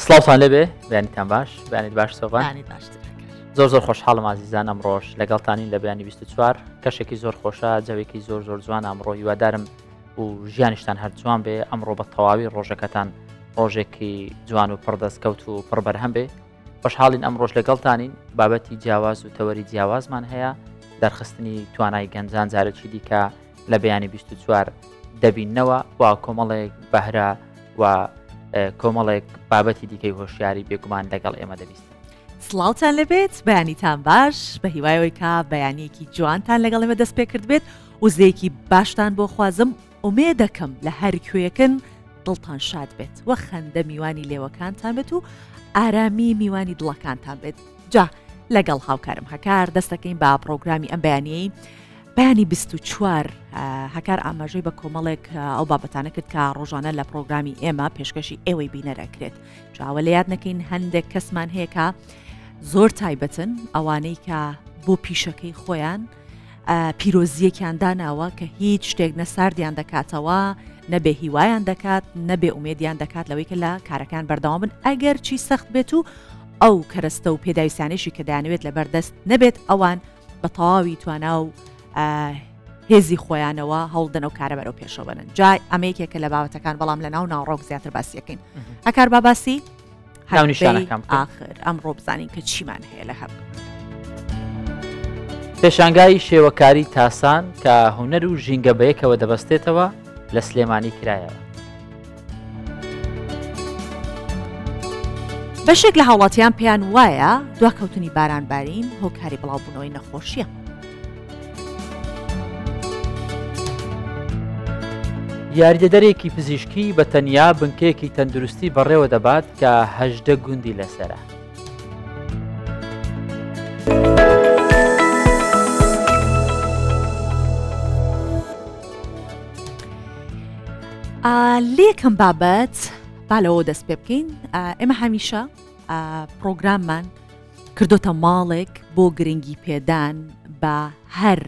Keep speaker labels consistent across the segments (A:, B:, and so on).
A: سڵاوتان لەبێ بەیانیتان باش بەیانیت باش سۆڤان زۆر خۆشحاڵم ئازیزان ئەمڕۆژ لەگەڵتانین لە بەیانی 24 کەشێکی زۆر خۆشە جەوێکی زۆر جوان ئەمڕۆ هیوادارم و ژیانیشتان هەر جوان بێ ئەمڕۆ بە تەواوی ڕۆژەکەتان ڕۆژێکی جوان و پڕدەستکەوت و پڕبەرهەم بێ خۆشحاڵین ئەمڕۆژ لەگەڵتانین بابەتی جیاواز و تەوەری جیاوازمان هەیە دەرخستنی توانای گەنجان جارێکی دیکە لە بەیانی 24 دەبینەوە و کۆمەڵێک بەهرە و کۆمەڵێک بابەتی دیکەی هۆشیاری بێگومان لەگەڵ ئێمە دەبیست.
B: سڵاوتان لەبێت بەیانیتان باش بە هیوایەوەی کە بەیانیەکی جوانتان لەگەڵ ئێمە دەست پێ کرد بێت و زەیەکی باشتان بۆ خوازم ئومێ دەکەم لە هەر کوێیەکن دڵتان شاد بێت و خەندە میوانی لێوەکانتان بێت و ئارامی میوانی دڵەکانتان بێت. جا لەگەڵ هاوکارم هەکار دەستەکەین با پرۆگرامی ئەم بەیانیەی بەیانی 24 هەکار ئاماژەی بە کۆمەڵێک ئەو بابەتانە کرد کە ڕۆژانە لە پرۆگرامی ئێمە پێشکەشی ئێوەی بینەرەکرێت. جاوە لە یاد نەکەین هەندێک کەسمان هەیە کە زۆر تایبەتن ئەوانەی کە بۆ پیشەکەی خۆیان پیرۆزیەکیان داناوە کە هیچ شتێک نەساردیان دەکاتەوە نەبێ هیوایان دەکات نەبێ ئومێدیان دەکات لەوەی کە لە کارەکان بەردەوام بن ئەگەر چی سەخت بێت و ئەو کەرەستە و پێداویستانێشی کە دەیانەوێت لە بەردەست نەبێت ئەوان بە تەواوی توانا و هێزی خۆیانەوە هەوڵدن و کارە بەرەو پێشەوە بنن. جای ئەمەیەکێکە لە بابەتەکان بەڵام لە ناو ناوڕۆک زیاتر باسیەکەین. هەکار باباسی آخر ئەمڕۆ بزانین کە چیمان هەیە لە هەر
A: پێشانگای شێوەکاری تاسان کە هونەر و ژینگە بەیەکەوە دەبەستێتەوە لە سلێمانی کرایەوە.
B: بەشێک لە هاوڵاتیان پێیان وایە دواکەوتنی بارانبارین هۆکاری بڵاوبوونەوەی نەخۆشیە.
A: یاریدەدەرێکی پزیشکی بە تەنیا بنکەیەکی تەندروستی بەڕێوە دەبات کە 18 گوندی لەسرە.
B: لێکم بابەت با لەوە دەست پێ بکەین. ئێمە هەمیشە پرۆگراممان کردوتە ماڵێک بۆ گرنگی پێدان بە هەر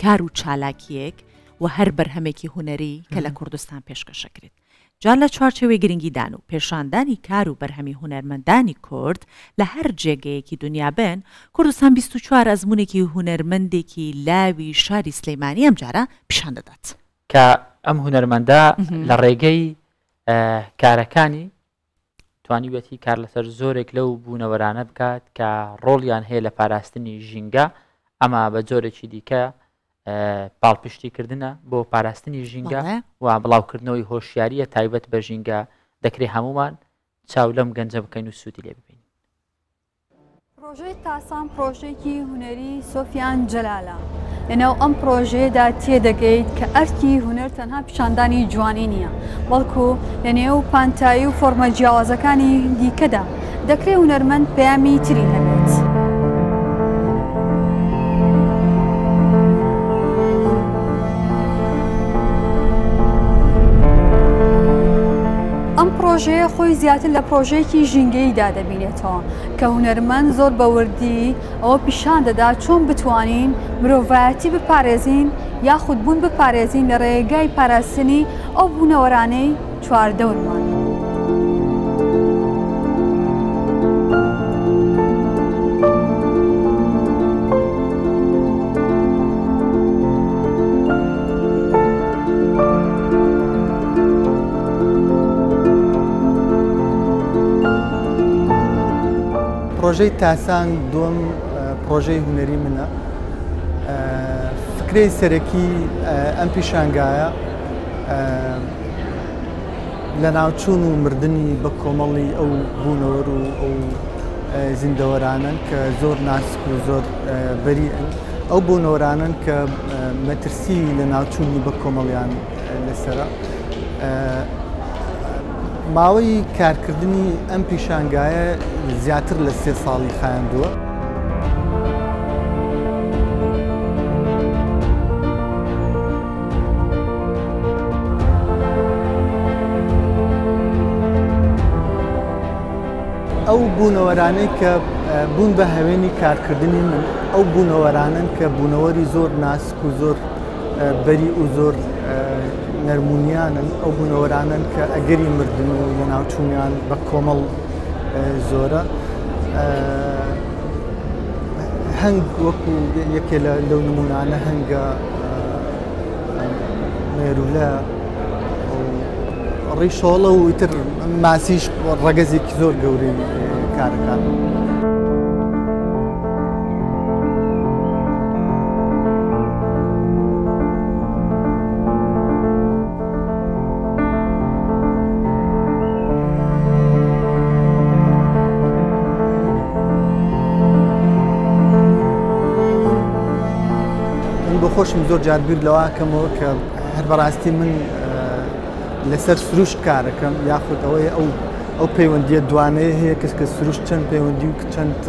B: کار و چالاکیەک و هەر بەرهەمێکی هوەری کە لە کوردستان پێشکەشەکرێت. جان لە چوارچێوەی گرنگیدان و پێشاندانی کار و بەرهەمی هونەرمەندانی کورد لە هەر جێگەیەکی دنیا بن کوردستان 24 ئەزمونێکی هونەرمەندێکی لاوی شاری سلەیمانی ئەم جارە پیشان دەدات
A: کە ئەم هونەرمەندە لە ڕێگەی کارەکانی توانیوەتی کار لەسەر زۆرێک لەو بوونەوەرانە بکات کە ڕۆڵیان هەیە لە پاراستنی ژینگە ئەمە بە جۆرێکی دیکە پاڵپشتیکردنە بۆ پاراستنی ژینگە و بڵاوکردنەوەی هۆشیاریە تایبەت بە ژینگە دەکرێت هەمومان چاو لەم گەنجە بکەین و سوودی لێ ببین.
C: پرۆژەی تاسان پرۆژێکی هوەری سۆفیان جەلالە. لەناو ئەم پرۆژەیەدا تێدەگەیت کە ئەرکی هوەر تەنها پیشاندانی جوانی نییە بەڵکو لە نێو پانتایی و فۆرمە جیاوازەکانی دیکەدا دەکرێت هوەرمەند پەیامی تری هەبێت. ئەم پرۆژەیە خۆی زیاتر لە پرۆژەیەکی ژینگەیدا دەبینێتەوە کە هوەرمەند زۆر بەوردی ئەوە پیشان دەدا چۆن بتوانین مرۆڤایەتی بپارێزین یاخود بوون بپارێزین لە ڕێگای پاراستنی ئەو بوونەوەرانەی چواردەورمان.
D: پرۆژەی تاسان دووەم پرۆژەی هوەری منە. فکرەی سەرەکی ئەم پیشانگایە لە ناوچوون و مردنی بە کۆمەڵی ئەو بوونەوەر و ئەو زیندەوەرانن کە زۆر ناسک و زۆر بەریئن ئەو بوونەوەرانن کە مەترسی لە ناوچوونی بە کۆمەڵیان لەسرە. ماوەی کارکردنی ئەم پیشانگایە زیاتر لە 3 ساڵی خایاندووە. ئەو بوونەوەرانەی کە بوون بە هەوێنی کارکردنی من ئەو بوونەوەرانن کە بوونەوەری زۆر ناسک و زۆر بەری و زۆر نەرمونیانن ئەو بوونەوەرانن کە ئەگەری مردن و لە ناوچوونیان بە کۆمەڵ زۆرە هەنگ وەکو یەکێ لەو نمونانە هەنگە مێرولە ڕیشۆڵە و ئیتر ماسیش ڕەگەزێکی زۆر گەورەی کارەکان. بۆ خۆشم زۆر جاربیر لەواکەمەوە کە هەر بەڕاستی من لەسەر سروش کارەکەم یاخود ئەوەی ئەو پەیوەندیە دوانەیە هەیە کەس کە سروش چەند پەیوەندی و چەند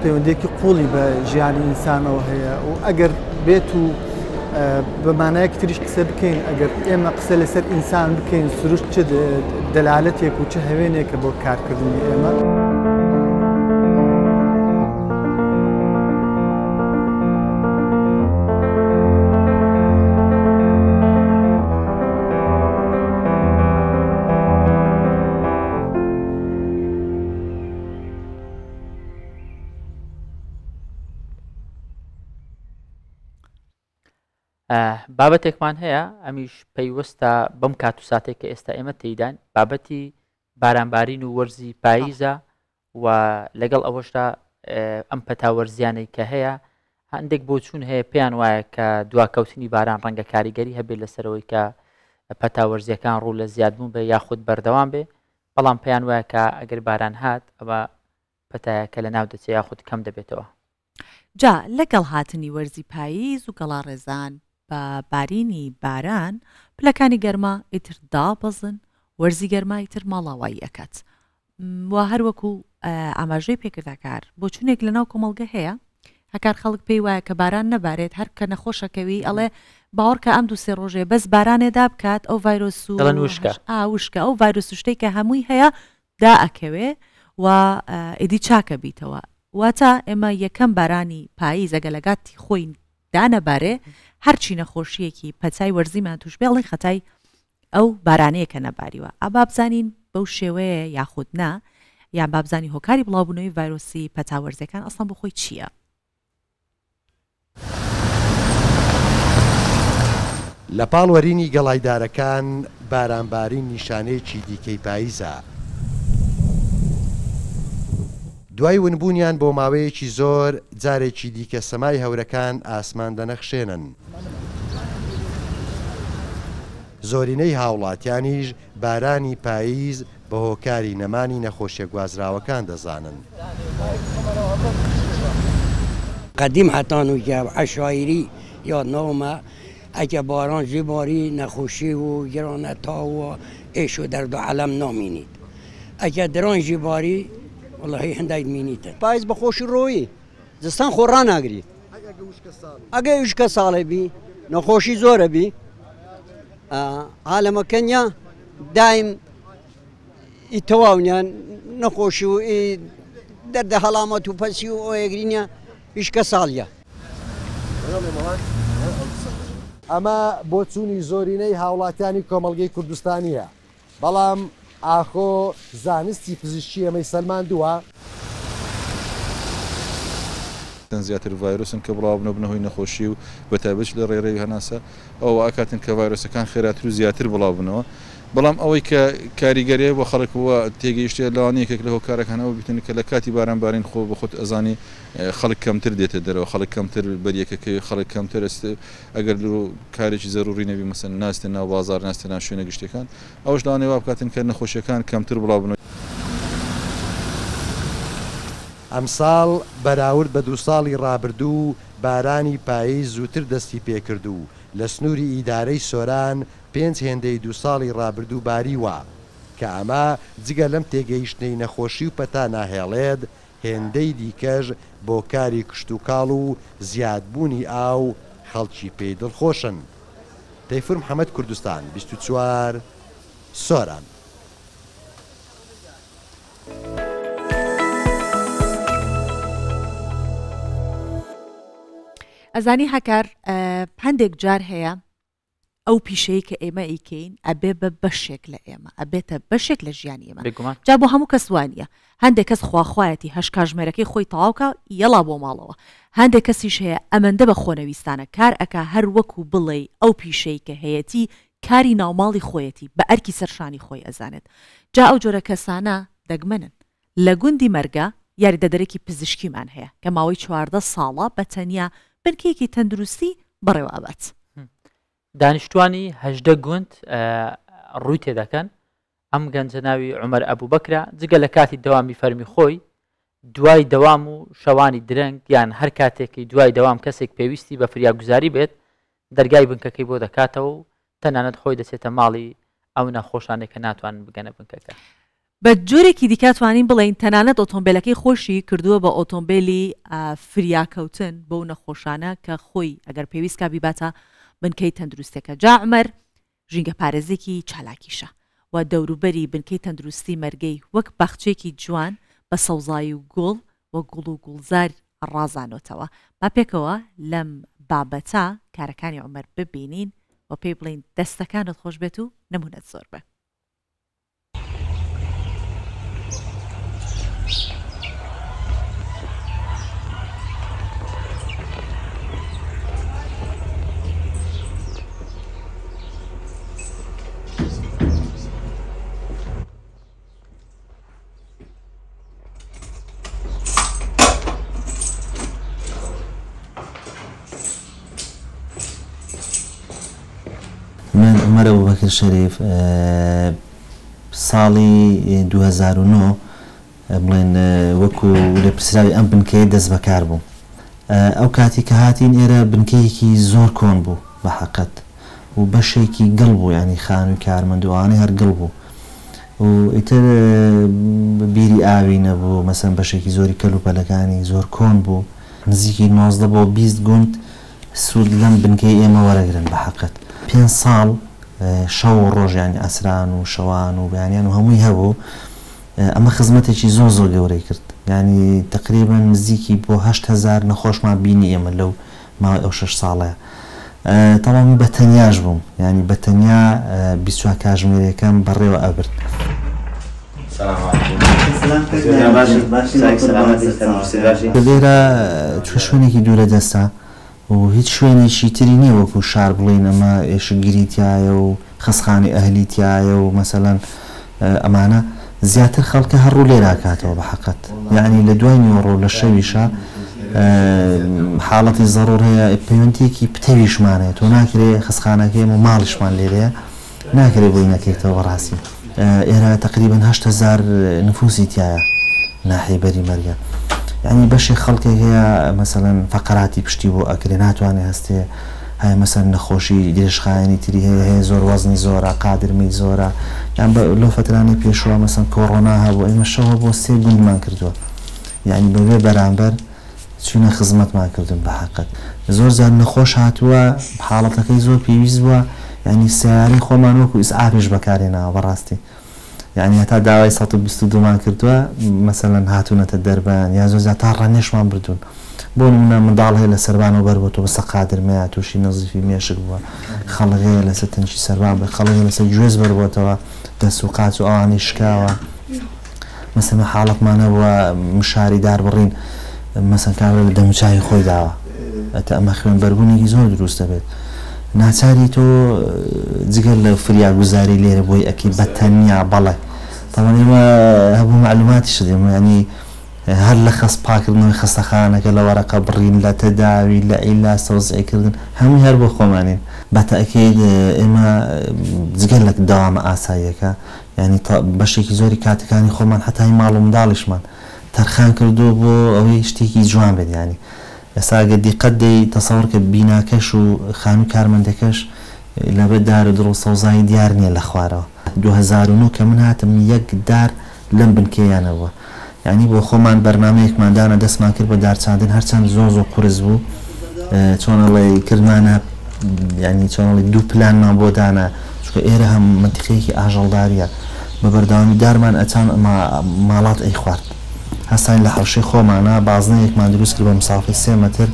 D: پەیوەندێکی قوڵی بە ژیانی ئینسانەوە هەیە و ئەگەر بێت و بەمانایەکی تریش قسە بکەین ئەگەر ئێمە قسە لەسەر ئینسان بکەین سروش چ دەلالەتێک و چه هەوێنێکە بۆ کارکردنی ئێمە.
A: بابەتێکمان هەیە ئەمیش پەیوەستە بەم کات و ساتێک کە ئێستا ئێمە تێیدان بابەتی بارانبارین و وەرزی پاییزە و لەگەڵ ئەوەشدا ئەم پەتاوەرزیانەی کە هەیە هەندێک بۆچوون هەیە پێیان وایە کە دواکەوتنی باران ڕەنگە کاریگەری هەبێت لەسەرەوەی کە پەتاوەرزیەکان ڕوو لە زیادبوون بێ یاخود بەردەوام بێ بەڵام پێیان وایە کە ئەگەر باران هات ئەوە پەتایەکە لە ناو دەچێت یاخود کەم دەبێتەوە.
B: جا لەگەڵ هاتنی وەرزی پاییز و گەڵا ڕێزان بە بارینی باران پلەکانی گەرما ئیتر دابەزن وەرزی گەرما ئیتر ماڵاوایی ئەکات و هەروەکو ئاماژەی پێکردەکار بۆ چونێک لە ناو کۆمەڵگە هەیە هەکار خەڵک پێی وایە کە باران نەبارێت هەر کە نەخۆشەکەوی ئەڵێ باوەڕکە ئەم دوو سێ ڕۆژێ بەس بارانێدا بکات ئەو ڤایرۆس و وشکە ئەو ڤایرۆس و شتێک کە هەمووی هەیە دائەکەوێ و ئیدی چاکە بیتەوە واتە ئێمە یەکەم بارانی پاییز ئەگە لەگاتی خۆی دانەبارێ هەرچی نەخۆشیەکی پەچای وەرزیمان توش بێڵی خەتای ئەو بارانەیە کە نەباریوە ئابا بزانین بەو شێوەیە یاخود نا یان بابزانی هۆکاری بڵاوبوونەوەی ڤایرۆسی پەتاوەرزەکان ئەسڵان بۆ خۆی چییە؟
E: لە پاڵوەرینی گەڵایدارەکان بارانبارین نیشانەیەکی دیکەی پاییزە. دوای ونبوونیان بۆ ماوەیەکی زۆر جارێکی دیکە سەمای هەورەکان ئاسمان دەنەخشێنن. زۆرینەی هاوڵاتیانیش بارانی پاییز بە هۆکاری نەمانی نەخۆشیە گوازراوەکان دەزانن.
F: قدیم حتانو که عشایری یا نامه اگه باران جباری نخوشی و گرانتا و عیش و درد و علم نامینید اگه دران جباری والله هنداید مینیتن
G: پاییز بە خۆشی ڕۆیی زستان خۆڕان ناگری ئەگە وشکە ساڵێ بی نەخۆشی زۆرە بی عالەمە کەنیا دایم ئی تەواونیان نەخۆشی و دەردە هەڵامەت و پەسی و ئۆیەگرینە وشکە ساڵیە.
E: ئەمە بۆ چوونی زۆرینەی هاوڵاتیانی کۆمەڵگەی کوردستانیە بەڵام ئاخۆ زانستی پزیشکی ئەمەی سەلماندووە
H: زیاتر ڤایرۆسن کە بڵاو بنەهۆی نەخۆشی و بەتایبەت لە ڕێڕەوی هەناسە ئەو ئاکاتن کە ڤایرۆسەکان خێراتر و زیاتر بڵاو بنەوە بەڵام ئەوەی کە کاریگەریە بۆ خەڵکەوە تێگەیشتێ لەوانەیەکێک لە هۆکارەکانەوە بتن کە لە کاتی بارانبارین خۆ بە خۆت ئەزانی خەڵک کەمتر دێتە دەرەوە خەڵک کەمتر بەریەکەکەی خەڵک کەمتر ئەگەر کارێکی زەروری نەبی مەسەن ناستێ ناو بازار ناستێ ناو شوێنە گشتەکان ئەوش لەوانەیە وا بکاتن کە نەخۆشیەکان کەمتر بڵاو بنەوە.
E: ئەمساڵ بەراورد بە دوو ساڵی ڕابردوو بارانی پاییز زووتر دەستی پێکردو لە سنووری ئیدارەی سۆران 5 هێندەی دو ساڵی ڕابردوو باریوە کە ئەمە جگە لەم تێگەیشتنەی نەخۆشی و پەتا ناهێڵێت هێندەی دیکەش بۆ کاری کشتتوکاڵ و زیادبوونی ئاو خەڵکی پێی دڵخۆشن. تەیفور محەممەد کوردستان 24 سۆران.
B: ئەزانی هەکار هەندێک جار هەیە ئەو پیشەیە کە ئێمە ئیکەین ئەبێ بە بەشێک لە ئێمە ئەبێتە بەشێک لە ژیانی ئێمە جا بۆ هەموو کەس وانە هەندێک کەس خواخوایەتی هەش کاژمێرەکەی خۆی تەواوکە یەڵا بۆ ماڵەوە هەندێک کەسیش هەیە ئەمەندە بە خۆنەویستانە کار ئەکا هەر وەکو بڵێ ئەو پیشەی کە هەیەی کاری ناوماڵی خۆیەتی بە ئەرکی سەرشانی خۆی ئەزانێت جا ئەو جۆرە کەسانە دەگمەنن لە گوندی مەرگە یاریدەدەرێکی پزیشکیمان هەیە کە ماوەی 14 ساڵە بە تەنیا بنکەیەکی تەندروستی بەڕێوابەت
A: دانیشتوانی هەژدە گوند ڕووی تێدەکەن ئەم گەنجە ناوی عومەر ئەبوبەکرە جگە لە کاتی دەوامی فەرمی خۆی دوای دەوام و شەوانی درەنگ یان هەر کاتێکی دوای دەوام کەسێک پێویستی بە فریاگوزاری بێت دەرگای بنکەکەی بۆ دەکاتەوە و تەنانەت خۆی دەچێتە ماڵی ئەو نەخۆشانێک کە ناتوان بگەنە بنکەکە
B: بە جۆرێکی دیکاتوانین بڵین تەنانەت ئۆتۆمبیلەکەی خۆشی کردووە بە ئۆتۆمبیلی فریاکەوتن بەو نەخۆشانە کە خۆی ئەگەر پێویست کا بیباتە بنکەی تەندروستێکە جا عومەر ژینگە پارێزێکی چالاکیشە و دەوروبەری بنکەی تەندروستی مەرگەی وەک باخچێکی جوان بە سەوزایی و گوڵ و گوڵ و گوڵزار ڕازانۆتەوە با پێکەوە لەم بابەتە کارەکانی عومەر ببینین و پێی بڵین دەستەکانت خۆش بێت و نمونەت زۆر بە
I: من عومەر ئەبوبەکر شەریف ساڵی 2009 بڵێن وەکو لە پرسراوی ئەم بنکەیە دەست بەکار بوو ئەو کاتی کە هاتین ئێرە بنکەیەکی زۆر کۆن بوو بە حەقەت و بەشێکی گەڵ بوو ینی خانووی کارمەندوانەی هەر گەڵ بوو و ئیتر بیری ئاوی نەبوو مەسەن بەشێکی زۆری کەلوپەلەکانی زۆر کۆن بوو نزیکی 19 بۆ 20 گوند سوود لەم بنکەی ئێمە وەرەگرن بە حەقەت 5 ساڵ شەو ڕۆژیانی ئەسران و شەوان و بەیانیان و هەمووی هەبوو ئەمە خزمەتێکی زۆر زۆر گەورەی کرد ینی تقریبا نزیکی بۆ 8,000 نەخۆشمان بینی ئێمە لەو ماوەی ئەو 6 ساڵەیە تەوامی بە تەنیاش بووم ینی بە تەنیا 24 کاتژمێرەکەم بەڕێوە ئەبرد لێرە چوە شوێنێکی دوورە دەستا و هیچ شوێنێکی تری نییە وەکو شار بڵین ئەمە ئێشگیریتیایە و خەسخانی ئەهلیتیایە و مەسەلەن ئەمانە زیاتر خەڵکە هەڕوو لێراکاتەوە بە حەقەت یعنی لە دوای نیوەڕۆ لە شەویشە حاڵەتی زەڕۆر هەیە پەیوەندیەکی پتەویشمانەیە تۆ ناکرێ خەسخانەکەیم و ماڵیشمان لێرەیە ناکرێ بۆی نەکەیتەوە ڕاستی ئێرە تقریبا 8,000 نفوسی تایە ناحیە بەری مەرگە ینی بەشی خەڵکێک هەیە مەسەلەن فەقەراتی پشتی بۆ ئەکرێ ناتوانێت هەستێ هەیە مەسەن نەخۆشی درێژخایەنی تری هەیە زۆر وەزنی زۆرە قادرمی زۆرە یان لەو فترانی پێشوە مەسەن کۆڕۆنا هەبوو ئێمە شەوە بۆ 3 گوندمان کردووە یعنی بەبێ بەرامبەر چونە خزمەتمان کردن بە حەقەت زۆر زار نەخۆش هاتووە حاڵەتەکەی زۆر پێویست بووە ینی سیارەی خۆمان وەکو ئیسعافیش بەکارێناوە بەڕاستی یعنی هەتا داوای 122مان کردووە مەسەلەن هاتوونەتە دەربیان یا زۆر زیاتر ڕەنێشمان بردوون بۆ نمونە منداڵ هەیە لە سەربان و بەر بۆ تۆ بەسە قادرمەیە تووشی نەزیفی مێشک بووە خەڵک هەیە لەسەر تەنکی سەربان بێ خەڵک لەسەر گوێز بەربووەتەوە دەست و قاچ و ئەوانەی شکاوە مەسەن حاڵەتمانە بووە مشاریدار بڕین مەسەن کابرا لە دەموچاوی خۆی داوە ئەتە ئەمە خوێنبەربوونێکی زۆر دروست دەبێت ناچاری تۆ جگەر لە فریاگوزاری لێرە بۆی ئەکی بە تەنیا بەڵێ طبعا ئێمە هەبوو معلوماتی شدیم ینی هەر لە خەست پاکردنەوەی خەستەخانەکە لە وەرەقە بڕین لە تەداوی لە ئیلا سەوزعیکردن هەمووی هەر بۆ خۆمانین بە تەئکید ئێمە جگەر لە داوامە ئاساییەکە ینی بەشێکی زۆری کاتەکانی خۆمان حتای ماڵ و منداڵیشمان تەرخان کردو بۆ ئەوەی شتێکی جوان بێت ینی ئێستا ئەگەر دیقەت دەی تەسەوڕ کە بیناکەش و خانووی کارمەندەکەش لەبەر دار و دڕ و سەوزایی دیار نییە لە خوارەوە 2009 کە من هاتم یەک دار لەم بنکەیانەوە ینی بۆ خۆمان بەرنامەیەکماندانە دەستمان کرد بە دارچاندن هەرچەند زۆر زۆر قورس بوو چۆنەڵی کردمانە ینی چۆنەڵی دوو پلانمان بۆ دانا چونکە ئێرە هەم منتیقەیەکی ئاژەڵداریە بە بەردەوامی دارمان ئەچان ماڵات ئەی خوارد هەستان لە حەوشەی خۆمانە بازنەیەکمان دروست کرد بە مسافە 3 مەتر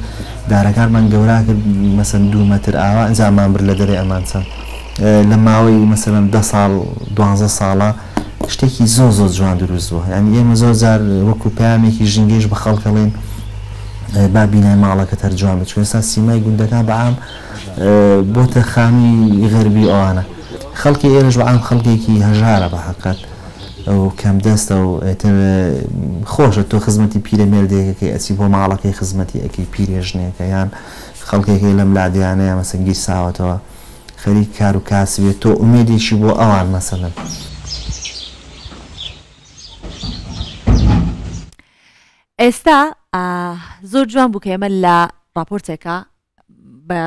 I: دارەکانمان گەورا کرد مەسەن 2 مەتر ئاوا ئەنجامان بر لە دەرێ ئەمان چەند لە ماوەی مەسەلەن 10 ساڵ 12 ساڵە شتێکی زۆر جوان دروست بووە یعنی ئێمە زۆر جار وەکو پامێکی ژینگەیش بە خەڵکەڵێن با بینای ماڵەکە تەرجوان بچ ئێستا سیمای گوندەکان بەعام بۆتە خامی غەربی ئەوانە خەڵکی ئێرەش بەعام خەڵکێکی هەژارە بە حەقەت ئەو کەم دەستە و خۆشە تۆ خزمەتی پیرەمێردێکەکەی ئەچی بۆ ماڵەکەی خزمەتی ئەەکەی پیرێژنێکە یان خەڵکێکی لەم لادیانەیە مەسەنگیر ساوەتەوە خەریک کار و کاسبێت تۆ ئومێدێکی بۆ ئەوان مەسەلەن
B: ئێستا زۆر جوان بوو کە ئێمە لە راپۆرتێکە بە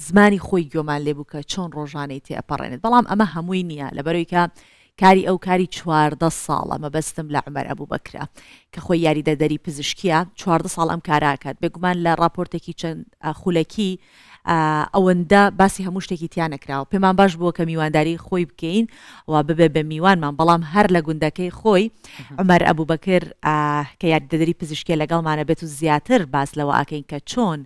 B: زمانی خۆی گوێمان لێ بوو کە چۆن ڕۆژانەی تێپەڕێنێت بەڵام ئەمە هەمووی نییە لەبەرەوەی کە کاری ئەو کاری 14 ساڵە مەبەستم لە عومەر ئەبوبەکرە کە خۆی یاریدەدەری پزیشکیە 14 ساڵ ئەم کاراکات بێگومان لە راپۆرتێکی چەند خولەکی ئەوەندە باسی هەموو شتێکی تیان نەکراوە پێمان باش بووە کە میوانداری خۆی بکەین و ببێ بە میوانمان بەڵام هەر لە گوندەکەی خۆی عومەر ئەبوبەکر کە یاریدەدەری پزیشکی لەگەڵمانە بێت و زیاتر باس لەوە ئاکەین کە چۆن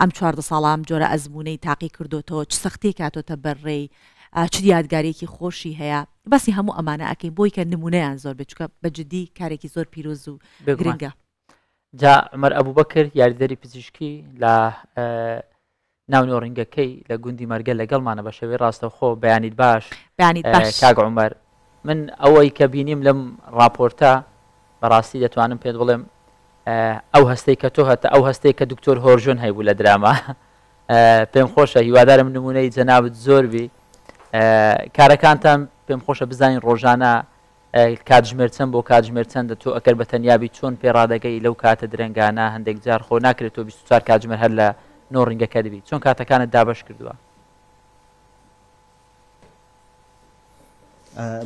B: ئەم 14 ساڵام جۆرە ئەزمونەی تاقی کردوتەوە چ سەختی کاتۆتە بەڕێی چ یادگارێکی خۆشی هەیە باسی هەموو ئەمانە ئەکەین بۆی کە نمونەیان زۆر بچکە بەجددی کارێکی زۆر پیرۆز و گرنگە
A: جا عومەر ئەبوبەکر یاریدەری پزیشکی لە ناونۆڕنگەکەی لە گوندی مەرگە لەگەڵمانە بە شێوەی ڕاستەوخۆ بەیانیت باش کاک عومەر من ئەوەی کە بینیم لەم راپۆرتە بەڕاستی دەتوانم پێت بڵێم ئەو هەستەی کە تۆ هەتا ئەو هەستەی کە دکتۆر هۆرژۆن هەیبوو لە دراما پێم خۆشە هیوادارم نمونەی جەنابەت زۆربی کارەکانتان پێم خۆشە بزانین ڕۆژانە کاتژمێر چەند بۆ کاتژمێر چەندە تۆ ئەگەر بە تەنیابی چۆن پێڕادەگەی لەو کاتە درەنگانە هەندێک جار خۆ ناکرێت تۆ 24 کاتژمێر هەر لە نۆڕنگەکە دەبی چۆن کاتەکانت دابش کردووە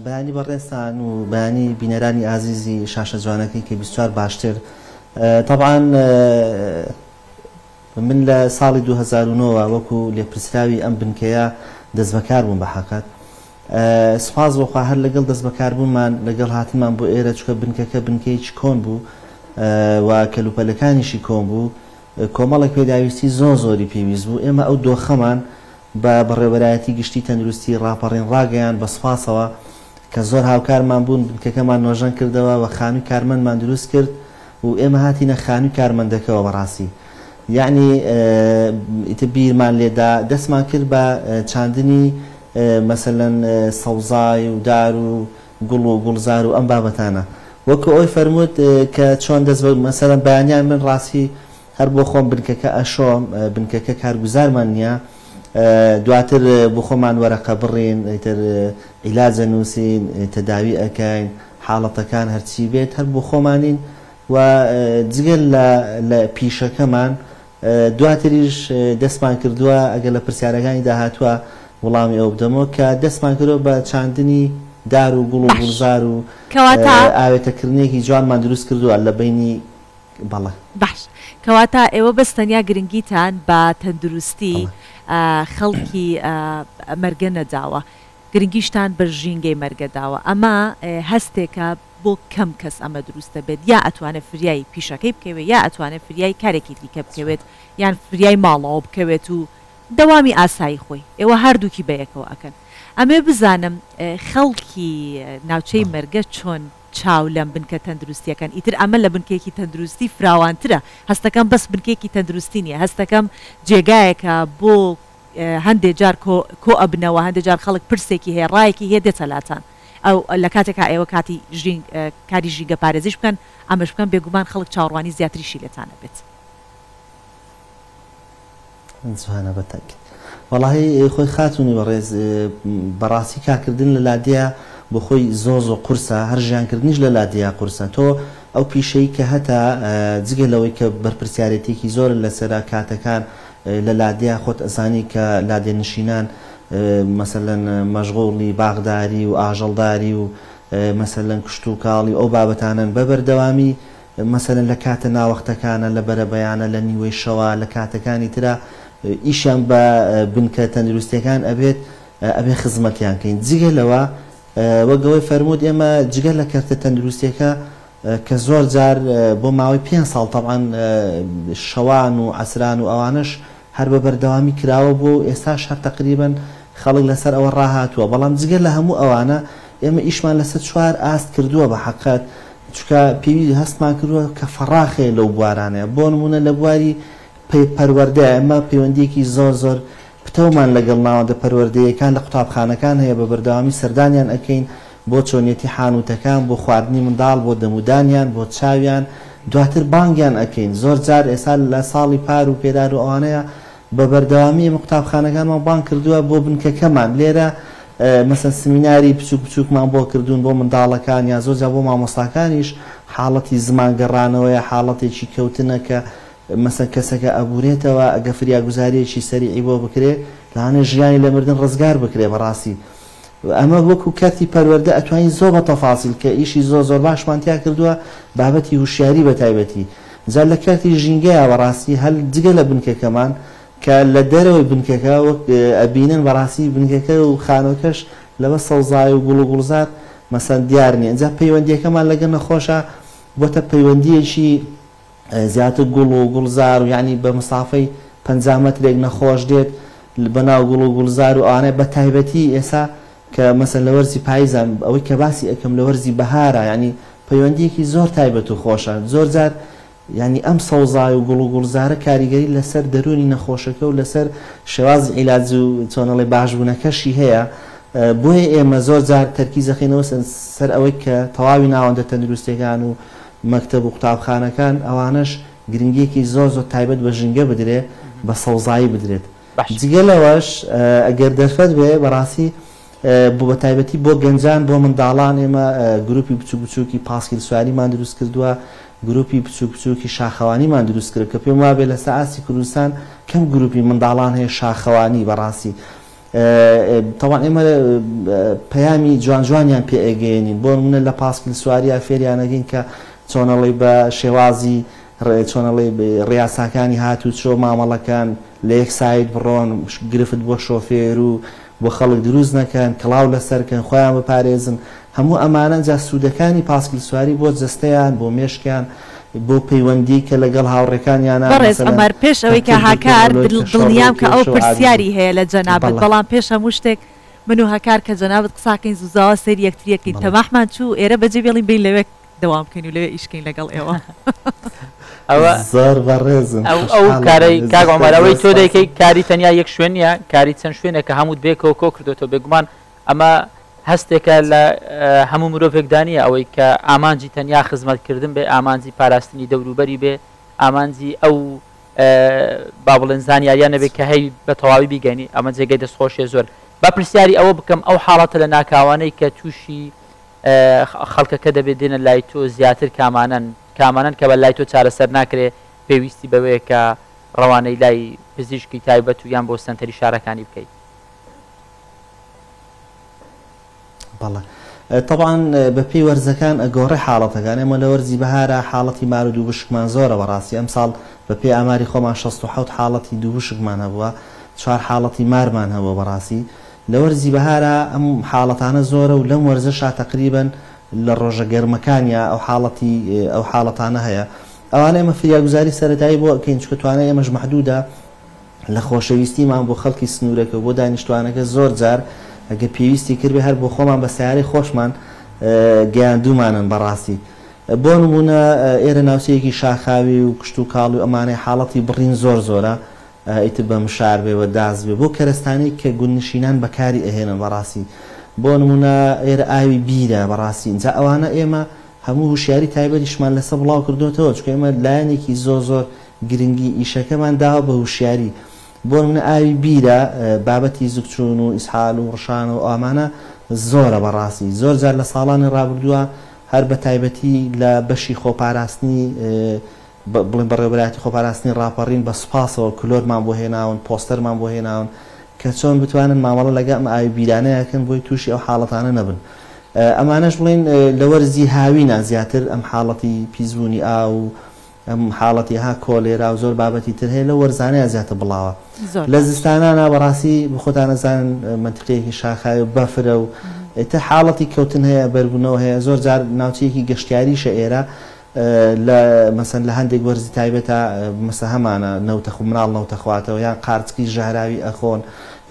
I: بەیانی بەڕێستان و بەیانی بینەرانی ئازیزی شاشە جوانەکەی کە 24 باشتر طبعاً من لە ساڵی 2009 وەکو لێپرسراوی ئەم بنکەیە دەست بەکار بووم بە حەقەت سوپاس بۆخوا هەر لەگەڵ دەست بەکاربوومان لەگەڵ هاتنمان بۆ ئێرە چکە بنکەکە بنکەیەکی کۆن بوو و کەلوپەلەکانیشی کۆن بوو کۆمەڵێک پێداویستی زۆری پێویست بوو ئێمە ئەو دۆخەمان بە بەڕێوەبەرایەتی گشتی تەندروستی ڕاپەڕین ڕاگەیان بە سوپاسەوە کە زۆر هاوکارمان بوون بنکەکەمان نۆژەن کردەوە و خانووی کارمەندمان دروست کرد و ئێمە هاتینە خانووی کارمەندەکەەوە بەڕاستی یعنی ئیتر بیرمان لێدا دەستمان کرد بە چاندنی مەسەلەن سەوزای و دار و گوڵ و گوڵزار و ئەم بابەتانە وەکو ئەوی فەرمووت کە چۆن دەست بە مەسەلەن بەیانیان من ڕاستی هەر بۆ خۆم بنکەکە ئەشۆم بنکەکە کارگوزارمان نییە دواتر بۆ خۆمان وەرەقە بڕین ئیتر عیلاجە نووسین تەداوی ئەکەین حاڵەتەکان هەرچی بێت هەر بۆ خۆمانین و جگەل لە پیشەکەمان دواتریش دەستمان کردووە ئەگەر لە پرسیارەکانی داهاتووە وەڵامی ئەو بدەمەوە کە دەستمان کردەوە بە چاندنی دار و گوڵ و گوڵزار و ئاوێتەکردنێکی جوانمان دروست کردووە لە بینی بەڵێ
B: باش کەواتە ئێوە بەستەنیا گرنگیتان بە تەندروستی خەڵکی مەرگە نەداوە گرنگیشتان بە ژینگەی مەرگەداوە ئەمە هەستێکە بۆ کەم کەس ئەمە دروستە بێت یا ئەتوانێت فریای پیشەکەی بکەوێت یا ئەتوانێت فریای کارێکی دیکە بکەوێت یان فریای ماڵەوە بکەوێت و دەوامی ئاسایی خۆی ئێوە هەردووکی بەیەکەوە ئەکەن ئەمێ بزانم خەڵکی ناوچەی مەرگە چۆن چاو لەم بنکە تەندروستیەکەن ئیتر ئەمە لە بنکێکی تەندروستی فراوانترە هەستەکەم بەس بنکێکی تەندروستی نیە هەستەکەم جێگایەکە بۆ هەندێک جار کۆ ئەبنەوە هەندێک جار خەڵک پرسێکی هەیە ڕایەکی هەیە دێتەلاتان ئەو لە کاتێکا ئێوە کاتی کاری ژینگە پارێزیش بکەن ئەمەش بکەن بێگومان خەڵک چاوەڕوانی زیاتریشی لێتانە بێت
I: جوانە بەتەک وەڵاهی خۆی خاتونی بەڕێز بەڕاستی کارکردن لە لادیە بۆ خۆی زۆ قورسە هەر ژیانکردنیش لە لادیە قورسە تۆ ئەو پیشەی کە هەتا جگەلەوەی کە بەرپرسیارەتێکی زۆر لەسەرا کاتەکان لە لادیە خۆت ئەزانی کە لادێ نشینان مەسەلەن مەشغوڵی باغداری و ئاژەڵداری و مەسەلەن کشت و کاڵی ئەو بابەتانن بەبەردەوامی مەسەلەن لە کاتە ناوەختەکانە لە بەرەبەیانە لە نیوەی شەوە لە کاتەکانی ترا ئیشیان بە بنکە تەندروستیەکان ئەبێ خزمەتیان کەین جگە لەوە وەگەوەی فەرموود ئێمە جگە لە کەرتە تەندروستیەکە کە زۆر جار بۆ ماوەی 5 ساڵ طبعاً شەوان و عەسران و ئەوانش هەر بە بەردەوامی کراوە بۆ ئێستاش هەر تقریباً خەڵک لەسەر ئەوە ڕاهاتووە بەڵام جگە لە هەموو ئەوانە ئێمە ئیشمان لەسەر 4 ئاست کردووە بە حەقەت چونکە پێوی هەستمان کردووە کە فەڕاخێ لەو بوارانەیە بۆ نمونە لە بواری پەروەردە ئەمە پەیوەندیەکی زۆر پتەومان لەگەڵ ناوەندە پەروەردەیەکان لە قوتابخانەکان هەیە بە بەردەوامی سەردانیان ئەکەین بۆ چۆنیەتی حانوتەکان بۆ خواردنی منداڵ بۆ دەمودانیان بۆ چاویان دواتر بانگیان ئەکەین زۆر جار ئێستا لە ساڵی پار و پێدار و ئەوانەیە بە بەردەوامی ئێمە قوتابخانەکانمان بانگ کردووە بۆ بنکەکەمان لێرە مەسەن سمیناری بچووک بچووکمان بۆ کردوون بۆ منداڵەکان یا زۆر جار بۆ مامۆستاکانیش حاڵەتی زمانگەڕانەوەیە حاڵەتێکی کەوتنە کە مەسەن کەسەکە ئەبورێتەوە ئەگە فریاگوزاریەکی سەریعی بۆ بکرێ لەوانێ ژیانی لە مردن ڕزگار بکرێ بەڕاستی ئەمە وەکو کەرتی پەروەردە ئەتوانین زۆر بە تەفاسیل کە ئیشی زۆر باشمان تیا کردووە بابەتی هوشیاری بە تایبەتی جا لە کەرتی ژینگەیە بەڕاستی هەل جگە لە بنکەکەمان کە لە دەرەوەی بنکەکە وەک ئەبینن بەڕاستی بنکەکە و خانۆکەش لەبە سەوزای و گوڵ و گوڵزار مەسەن دیار نیە جا پەیوەندیەکەمان لەگەڵ نەخۆشە بۆتە پەیوەندیەکی زیاتر گوڵ و گوڵزار و یعنی بە مسافەی 50 مەترێک نەخۆش دێت بەناو گوڵ و گوڵزار و ئەوانەیە بە تایبەتی ئێستا کە مەسەن لە وەرزی پاییزان ئەوەی کە باسی ئەەکەم لە وەرزی بەهارە ینی پەیوەندیەکی زۆر تایبەت و خۆشە زۆر جار ینی ئەم سەوزای و گوڵ و گوڵزارە کاریگەری لەسەر دەرونی نەخۆشەکە و لەسەر شێوازی عیلاج و چۆنەڵێ باشبوونەکەشی هەیە بۆیە ئێمە زۆر جار تەرکیزەخینەوە سەر ئەوەی کە تەواوی ناوەندە تەندروستیەکان و مەکتەب و قوتابخانەکان ئەوانش گرنگیەکی زۆر تایبەت بە ژینگە بدرێت بە سەوزایی بدرێت جگە لەوەش ئەگەر دەرفەت بێ بەڕاستی بۆ بە تایبەتی بۆ گەنجان بۆ منداڵان ئێمە گروپی بچوک بچووکی پاسکیل سواریمان دروست کردووە گروپی بچوک بچووکی شاخەوانیمان دروست کرد کە پێم وابێ لە سەعاتی کوردستان کەم گروپی منداڵان هەیە شاخەوانی بەڕاستی تەواان ئێمە پەیامی جوانجوانیان پێ ئەگەێنین بۆ منە لە پاسکیل سواریە فێریانەگەین کە چۆنەڵی بە شێوازی چۆنەڵی ڕاستاکانی هاتوو چۆ مامەڵەکان لە یەک سایت بڕۆن گرفت بۆ شۆفێر و بۆ خەڵک دروست نەکەن کڵاو لەسەرکەن خۆیان بپارێزن هەموو ئەمانە جا سوودەکانی پاسکیل سواری بۆ جستەیان بۆ مێشکیان بۆ پەیوەندی کە لەگەڵ هاوڕێکانیانە
B: بەڕێز ئەمەر پێش ئەوەی کە هاکار دڵنیام کە ئەو پرسیاری هەیە لە جەنابەت بەڵام پێش هەموو شتێک من و هەکار کە جەنابەت قساکەین زوزاوە سەر یەکتریەکەین تەماحمان چوو ئێرە بەجێ بێڵین بین لەوێ دەوام بکەین و لەوێ ئیشکەین لەگەڵ ئێوە
A: ئەوە
I: زۆر بەڕێزم
A: ئەو کارەی کاگۆمەرەوەی تۆ دەیکەی کاری تەنیا یەک شوێن نیە کاری چەند شوێنە کە هەمووت بێکەوە کۆ کردوێتەوە بێگومان ئەمە هەستێکە لە هەموو مرۆڤێکدانیە ئەوەی کە ئامانجی تەنیا خزمەتکردن بێ ئامانجی پاراستنی دەوروبەری بێ ئامانجی ئەو با بڵێن زانیاریانە بێت کە هەی بە تەواوی بیگەنی ئەمە جێگەی دەستخۆشیە زۆر با پرسیاری ئەوە بکەم ئەو حاڵەتە لە ناکاوانەی کە تووشی خەڵکەکە دەبێت دێنە لای تۆ زیاتر کامانن کە بە لای تۆ چارەسەر ناکرێ پێویستی بەوەیە کە ڕەوانەی لای پزیشکی تایبەت و یان بۆ سنتەری شارەکانی بکەیت
I: بەڵێ طبعاً بەپێی وەرزەکان ئەگۆڕێ حاڵەتەکان ئێمە لە وەرزی بەهارە حاڵەتی مار و دووبشکمان زۆرە بەڕاستی ئەم ساڵ بەپێی ئاماری خۆمان 67 حاڵەتی دووبشکمان هەبووە 4 حاڵەتی مارمان هەبووە بەڕاستی لە وەرزی بەهارە ئەم حاڵەتانە زۆرە و لەم وەرزەشا تقریباً لە ڕۆژە گەرمەکانیە ئەو حاڵەتانە هەیە ئەوانە ئێمە فریاگوزاری سەرەتایی بۆ ئەکەین چکە توانای ئێمەش مەحدودە لە خۆشەویستیمان بۆ خەڵکی سنوورەکە بۆ دانیشتوانەکە زۆر جار ئەگە پێویستی کردبێ هەر بۆ خۆمان بە سیارەی خۆشمان گەیاندومانن بەڕاستی بۆ نمونە ئێرە ناوچەیەکی شاخاوی و کشت و کاڵ و ئەمانەی حاڵەتی بڕین زۆرە ئیتر بە مشار بێ و داز بێ بۆ کەرستانی کە گونشینان بەکاری ئەهێنن بەڕاستی بۆ نمونە ئێرە ئاوی بیرە بەڕاستی اینجا ئەوانە ئێمە هەموو هوشیاری تایبەتیشمان لەسەر بڵاو کردوتەوە چکە ئێمە لایەنێکی زۆر گرنگی ئیشەکەمان داوە بە هوشیاری بۆ نمونە ئاوی بیرە بابەتی زوکچوون و ئیسحال و ڕشان و ئامانە زۆرە بەڕاستی زۆر جار لە ساڵانی ڕابردووە هەر بە تایبەتی لە بەشی خۆپاراستنی بڵێن بەڕێوەبەرایەتی خۆپاراستنی ڕاپەڕین بە سوپاسەوە کلۆرمان بۆ هێناون پۆستەرمان بۆ هێناون کە چۆن بتوانن مامەڵە لەگە ئەم ئاوی بیرانەیەکەن بۆی تووشی ئەو حاڵەتانە نەبن ئەمانەش بڵێن لە وەرزی هاوینە زیاتر ئەم حاڵەتی پیسبوونی ئاو ئەم حاڵەتی ها کۆلێرا و زۆر بابەتی تر هەیە لە وەرزانەیە زیاتر بڵاوە لە زستانانە بەڕاستی بخۆتانەزانن منتیقەیەکی شاخای و بەفرە و تا حاڵەتی کەوتن هەیە بەربوونەوە هەیە زۆر جار ناوچەیەکی گەشتیاریشە ئێرە لە مەسەن لە هەندێک وەرزی تایبەتە مەسە هەمانە نەوتەخ مناڵ نەوتەخواتەوە یان قارچکی ژەهراوی ئەخۆن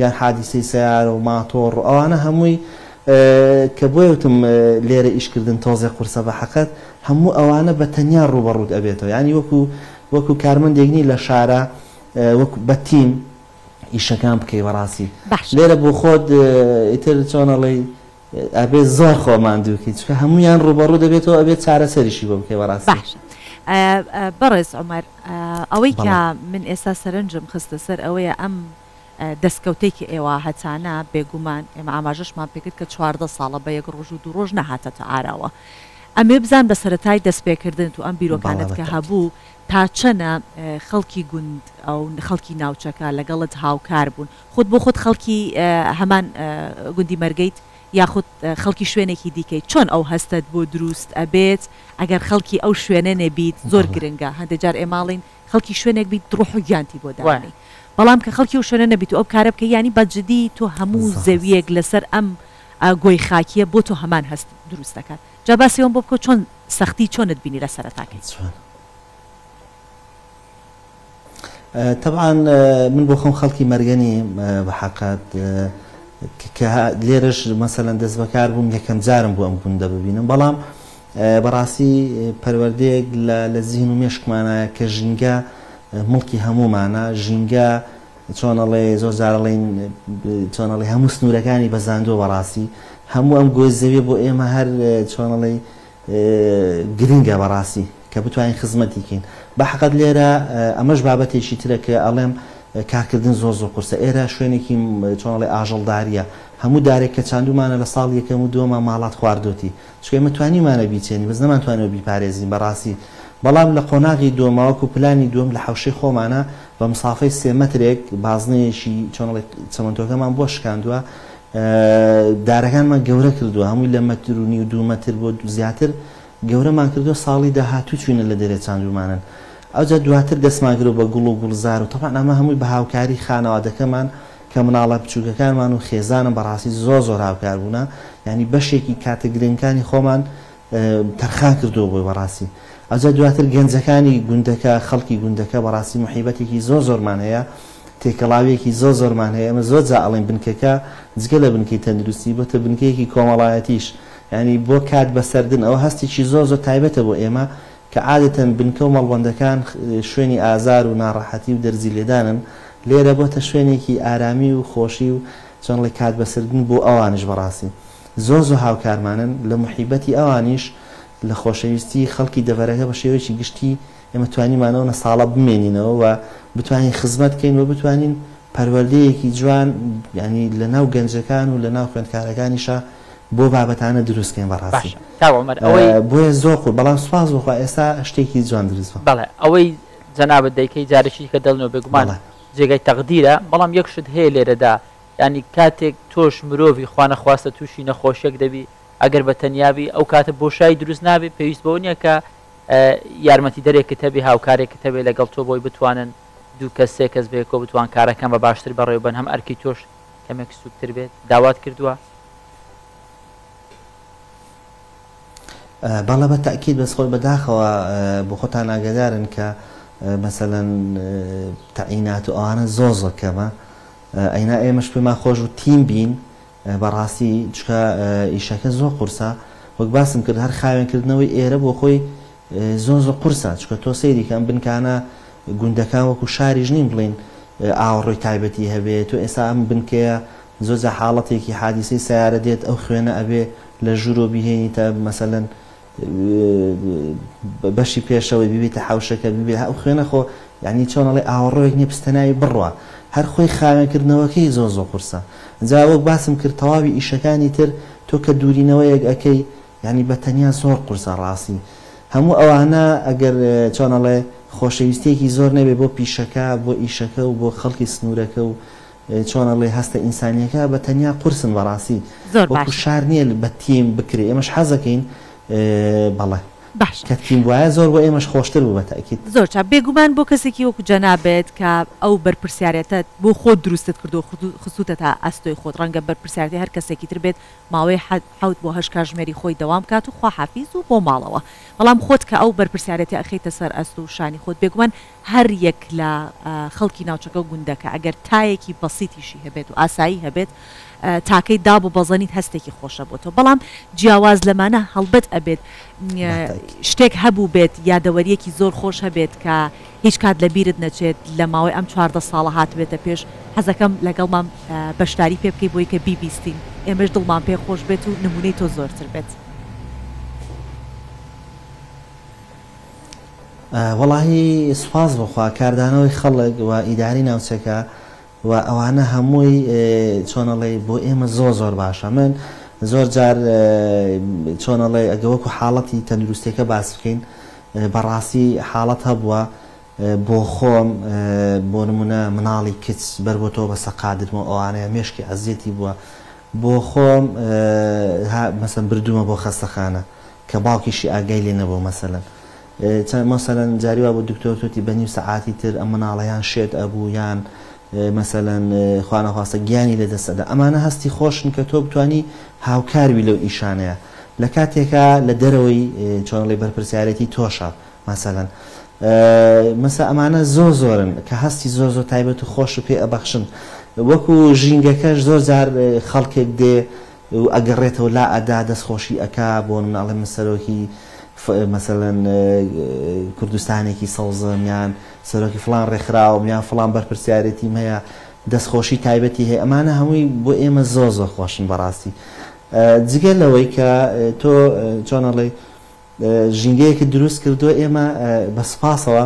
I: یان حادیسەی سیارە و ماتۆڕ ئەوانە هەمووی کە بۆی وتم لێرە ئیشکردن تۆزێ قورسە بە حەقەت هەموو ئەوانە بە تەنیا ڕوبەڕوود ئەبێتەوە ینی وەکو کارمەندێکنی لە شارە وەکو بە تیم ئیشەکان بکەی بەڕاستی لێرە بۆ خۆت ئیتر چۆنەڵی ئەبێت زۆر خۆمان دووکەیت چکە هەمویان ڕوبەڕوو دەبێتەوە ئەبێت چارەسەریشی بۆ بکەی بەڕاستی.
B: بەڕێز عومەر ئەوەی کە من ئێستا سەرنجم خستە سەر ئەوەیە ئەم دەستکەوتێکی ئێوە هەتانە بێگومان ئێمە ئاماژەشمان پێکرد کە 14 ساڵە بە 1 ڕۆژ و 2 ڕۆژ نەهاتەتە ئاراوە ئەمێ بزان بە سەرەتای دەستپێکردن و ئەم بیرۆکانت کە هەبوو تا چەنە خەڵکی گوند ئەو خەڵکی ناوچەکە لەگەڵت هاوکار بوون خودت بۆ خۆت خەڵکی هەمان گوندی مەرگەیت یاخود خەڵکی شوێنێکی دیکەیت چۆن ئەو هەستت بۆ دروست ئەبێت ئەگەر خەڵکی ئەو شوێنە نەبیت زۆر گرنگە هەندێک جار ئێماڵین خەڵکی شوێنێک بیت ڕۆح و گیانتی بۆ داوای بەڵام کە خەڵکی و شوێنە نەبیت و ئەو کارە بکە ینی بەجددی تۆ هەموو زەویەک لەسەر ئەم گۆی خاکیە بۆ تۆ هەمان هەست دروست دەکات جا باسیەوەم بۆ بکە چۆن سەختی چۆنت بینی لە سەرەتاکەیت.
I: طبعا من بۆ خۆم خەڵکی مەرگەنی بە حەقەت کە لێرەش مەسەلەن دەست بەکار بووم یەکەم جارم بۆ ئەم گوندە ببینم بەڵام بەڕاستی پەروەردەیەک لە زیین و مێشکمانایە کە ژینگە مڵکی هەمومانە ژینگە چۆنەڵێ زۆر جارەڵین چۆنەڵێ هەموو سنوورەکانی بەزاندۆ بەڕاستی هەموو ئەم گۆی زەویە بۆ ئێمە هەر چۆنەڵێ گرنگە بەڕاستی کە بتوانین خزمەتی کەین بە حەقەت لێرە ئەمەش بابەتێکی ترە کە ئەڵێم کارکردن زۆر قورسە ئێرە شوێنێکی چۆنەڵێ ئاژەڵداریە هەموو دارێک کە چاندومانە لە ساڵ یەکەم و دووەمە ماڵات خواردۆتی چکە ئێمە توانیمانە بیچێنی بەس نەمانتوانێت بیپارێزین بەڕاستی بەڵام لە قۆناغی دووەمەوەکو پلانی دووەم لە حەوشەی خۆمانە بە مسافەی 3 مەترێک بازنەیەشی چۆنەڵێ چەمەندۆکەمان بۆ شکاندووە دارەکانمان گەورە کردووە هەمووی لە مەتر و نی و 2 مەتر بۆ زیاتر گەورەمان کردو ساڵی داهاتوو چوینە لە دەرێ چاندومانن ئەوجا دواتر دەستماگرەوە بە گوڵ و گوڵزار و تەپان ئەمە هەمووی بە هاوکاری خانەوادەکەمان کە مناڵە بچووکەکانمان و خێزانم بەڕاستی زۆر هاوکار بوونە ینی بەشێکی کاتە گرنگەکانی خۆمان تەرخان کردووە بۆی بەڕاستی ئەوجا دواتر گەنجەکانی گوندەکە خەڵکی گوندەکە بەڕاستی محیبەتێکی زۆرمان هەیە تێکەڵاویەکی زۆرمان هەیە ئەمە زۆر جا ئەڵێن بنکەکە جگە لە بنکەی تەندروستی بۆتە بنکەیەکی کۆمەڵایەتیش ینی بۆ کات بەسەردن ئەوە هەستێکی زۆر تایبەتە بۆ ئێمە کە عادەتەن بنکە و مەڵبەندەکان شوێنی ئازار و ناڕەحەتی و دەرزی لێدانن لێرە بۆتە شوێنێکی ئارامی و خۆشی و چۆنڵی کات بەسەردن بۆ ئەوانش بەڕاستی زۆر هاوکارمانن لە محیبەتی ئەوانیش لە خۆشەویستی خەڵکی دەڤەرەکە بە شێوەیەکی گشتی ئێمە توانیمانەوە ساڵە بمێنینەوە و بتوانین خزمەت بکەین و بتوانین پەروەردەیەکی جوان ینی لە ناو گەنجەکان و لە ناو خوێندکارەکانیشە بۆ بابەتانە دروستکەین بەڕاستی بۆیە زۆر خۆ بەڵام سوپاس بخوا ئێستا شتێکی جوان دروست
A: بەڵێ ئەوەی جەنابەت دەیکەی جارێکی کە دڵنەوە بێگومان جێگای تەقدیرە بەڵام یەک شت هەیە لێرەدا ینی کاتێک تۆش مرۆڤی خوا نەخواستە تووشی نەخۆشیێک دەبی ئەگەر بە تەنیابی ئەو کاتە بۆشایی دروست نابێت پێویست بەوە نییە کە یارمەتی دەرێکت هەبێ هاوکارێکت هەبێ لەگەڵ تۆ بۆی بتوانن دوو کەس سێ کەس بێکۆ بتوان کارەکەم بە باشتر بەڕێوە بن هەم ئەرکی تۆش کەمێک سوکتر بێت داوات کردووە
I: بەڵە بە تاکید بەس خۆی بەداخەوە بۆ خۆتان ئاگادارن کە مەسەلەن تەعینات و ئەوانە زۆر کەمە ئەینا ئێمەش پێمان خۆش و تیم بین بەڕاستی چکە ئیشەکە زۆر قورسە وەک باسم کرد هەر خاوێنکردنەوەی ئێرە بۆ خۆی زۆر قورسە چکە تۆ سەیری کەم بنکانە گوندەکان وەکو شاریژ نین بڵین ئاوەڕۆی تایبەتی هەبێت تۆ ئێستا ئەم بنکەیە زۆر حاڵەتێکی حادیسەی سیارە دێت ئەو خوێنە ئەبێ لە ژوورۆ بهێنیتە مەسەلەن بەشی پێشەوەی ببیتە حوشەکە ببێ ئەو خوێنە خۆ یعنی چۆنەڵێ ئاوەڕۆیەک نیە پستەناوی بڕوە هەر خۆی خاوێنکردنەوەکەی زۆر قورسە جا وەک باسم کرد تەواوی ئیشەکانی تر تۆ کە دوورینەوەیەک ئەەکەی ینی بە تەنیا زۆر قورسە ڕاستی هەموو ئەوانە ئەگەر چۆنەڵێ خۆشەویستێکی زۆر نەبێ بۆ پیشەکە بۆ ئیشەکە و بۆ خەڵکی سنوورەکە و چۆنەڵێ هەستە ئینسانیەکە بە تەنیا قورسن بەڕاستی وەکو شار نییە بە تیم بکرێ ئێمەش حەزەکەین بەڵێ
B: باش
I: کەتیم وایە زۆر بۆ ئێمەش خۆشتر بوو بەتاکید
B: زۆر چاپ بێگومان بۆ کەسێکی وەکو جەنابێت کە ئەو بەرپرسیارەتە بۆ خۆت دروستت کردو خصوتە تا ئەستۆی خۆت ڕەنگە بەرپرسیارەتی هەر کەسێکی تر بێت ماوەی حوت بۆ 8 کاتژمێری خۆی دەوام کات و خوا حافیز و بۆ ماڵەوە بەڵام خۆت کە ئەو بەرپرسیارەتی ئەخیتە سەر ئەست و شانی خۆت بێگومان هەر یەک لە خەڵکی ناوچەکە و گوندەکە ئەگەر تایەکی بەسیتیشی هەبێت و ئاسایی هەبێت تاکەی داب و بەزەنیت هەستێکی خۆشە بۆ تۆ بەڵام جیاواز لەمانە هەڵبەت ئەبێت شتێک هەبوو بێت یادەوەریەکی زۆر خۆش هەبێت کە هیچ کات لە بیرت نەچێت لە ماوەی ئەم 14 ساڵە هات بێتە پێش حەزەکەم لەگەڵمان بەشداری پێ بکەی بۆی کە بیبیستین ئێمەش دڵمان پێ خۆش بێت و نمونەی تۆ زۆرتر بێت.
I: وەڵاهی سوپاس بخوا کاردانەوەی خەڵک و ئیداری ناوچەکە و ئەوانە هەمووی چۆنەڵێ بۆ ئێمە زۆر باشە. من زۆر جار چۆنەڵێ ئەگە وەکو حاڵەتی تەندروستیەکە باس بکەین بەڕاستی حاڵەت هەبووە بۆ خۆم بۆ نمونە مناڵی کچ بەر بۆ تۆ بە سەقادرمە ئەوانەیە مێشکی عەزیەتی بووە بۆ خۆم مەسەن بردوومە بۆ خەستەخانە کە باوکیشی ئاگای لێ نەبوو مەسەلەن مەسەلەن جاریوا بۆ دکتۆر توتی بە نیو سەعاتی تر ئەم مناڵەیان شێت ئەبوو یان مەسەلەن خوانەخواستە گیانی لە دەستەدا ئەمانە هەستی خۆشن کە تۆ بتانی هاوکاروی لەو ئیشانەیە لە کاتێکە لە دەرەوەی چۆنڵی بەرپرسیارەتی تۆشە مەسەلەن مەسە ئەمانە زۆرن کە هەستی زۆر تایبەت و خۆش و پێ ئەبەخشن وەکو ژینگەکەش زۆر جار خەڵکێک دێ و ئەگەڕێتەوە لا ئەدا دەستخۆشی ئەکا بۆ مناڵێ مسەرۆکی مەسەلەن کوردستانێکی سەوزم یان سەرۆکی فلان ڕێکخراوە یان فلان بەرپرسیارەتی هەیە دەستخۆشی تایبەتی هەیە ئەمانە هەمووی بۆ ئێمە زۆر خۆشن بەڕاستی جگە لەوەی کە تۆ چۆنەڵێ ژینگەیەکە دروست کردووە ئێمە بە سپاسەوە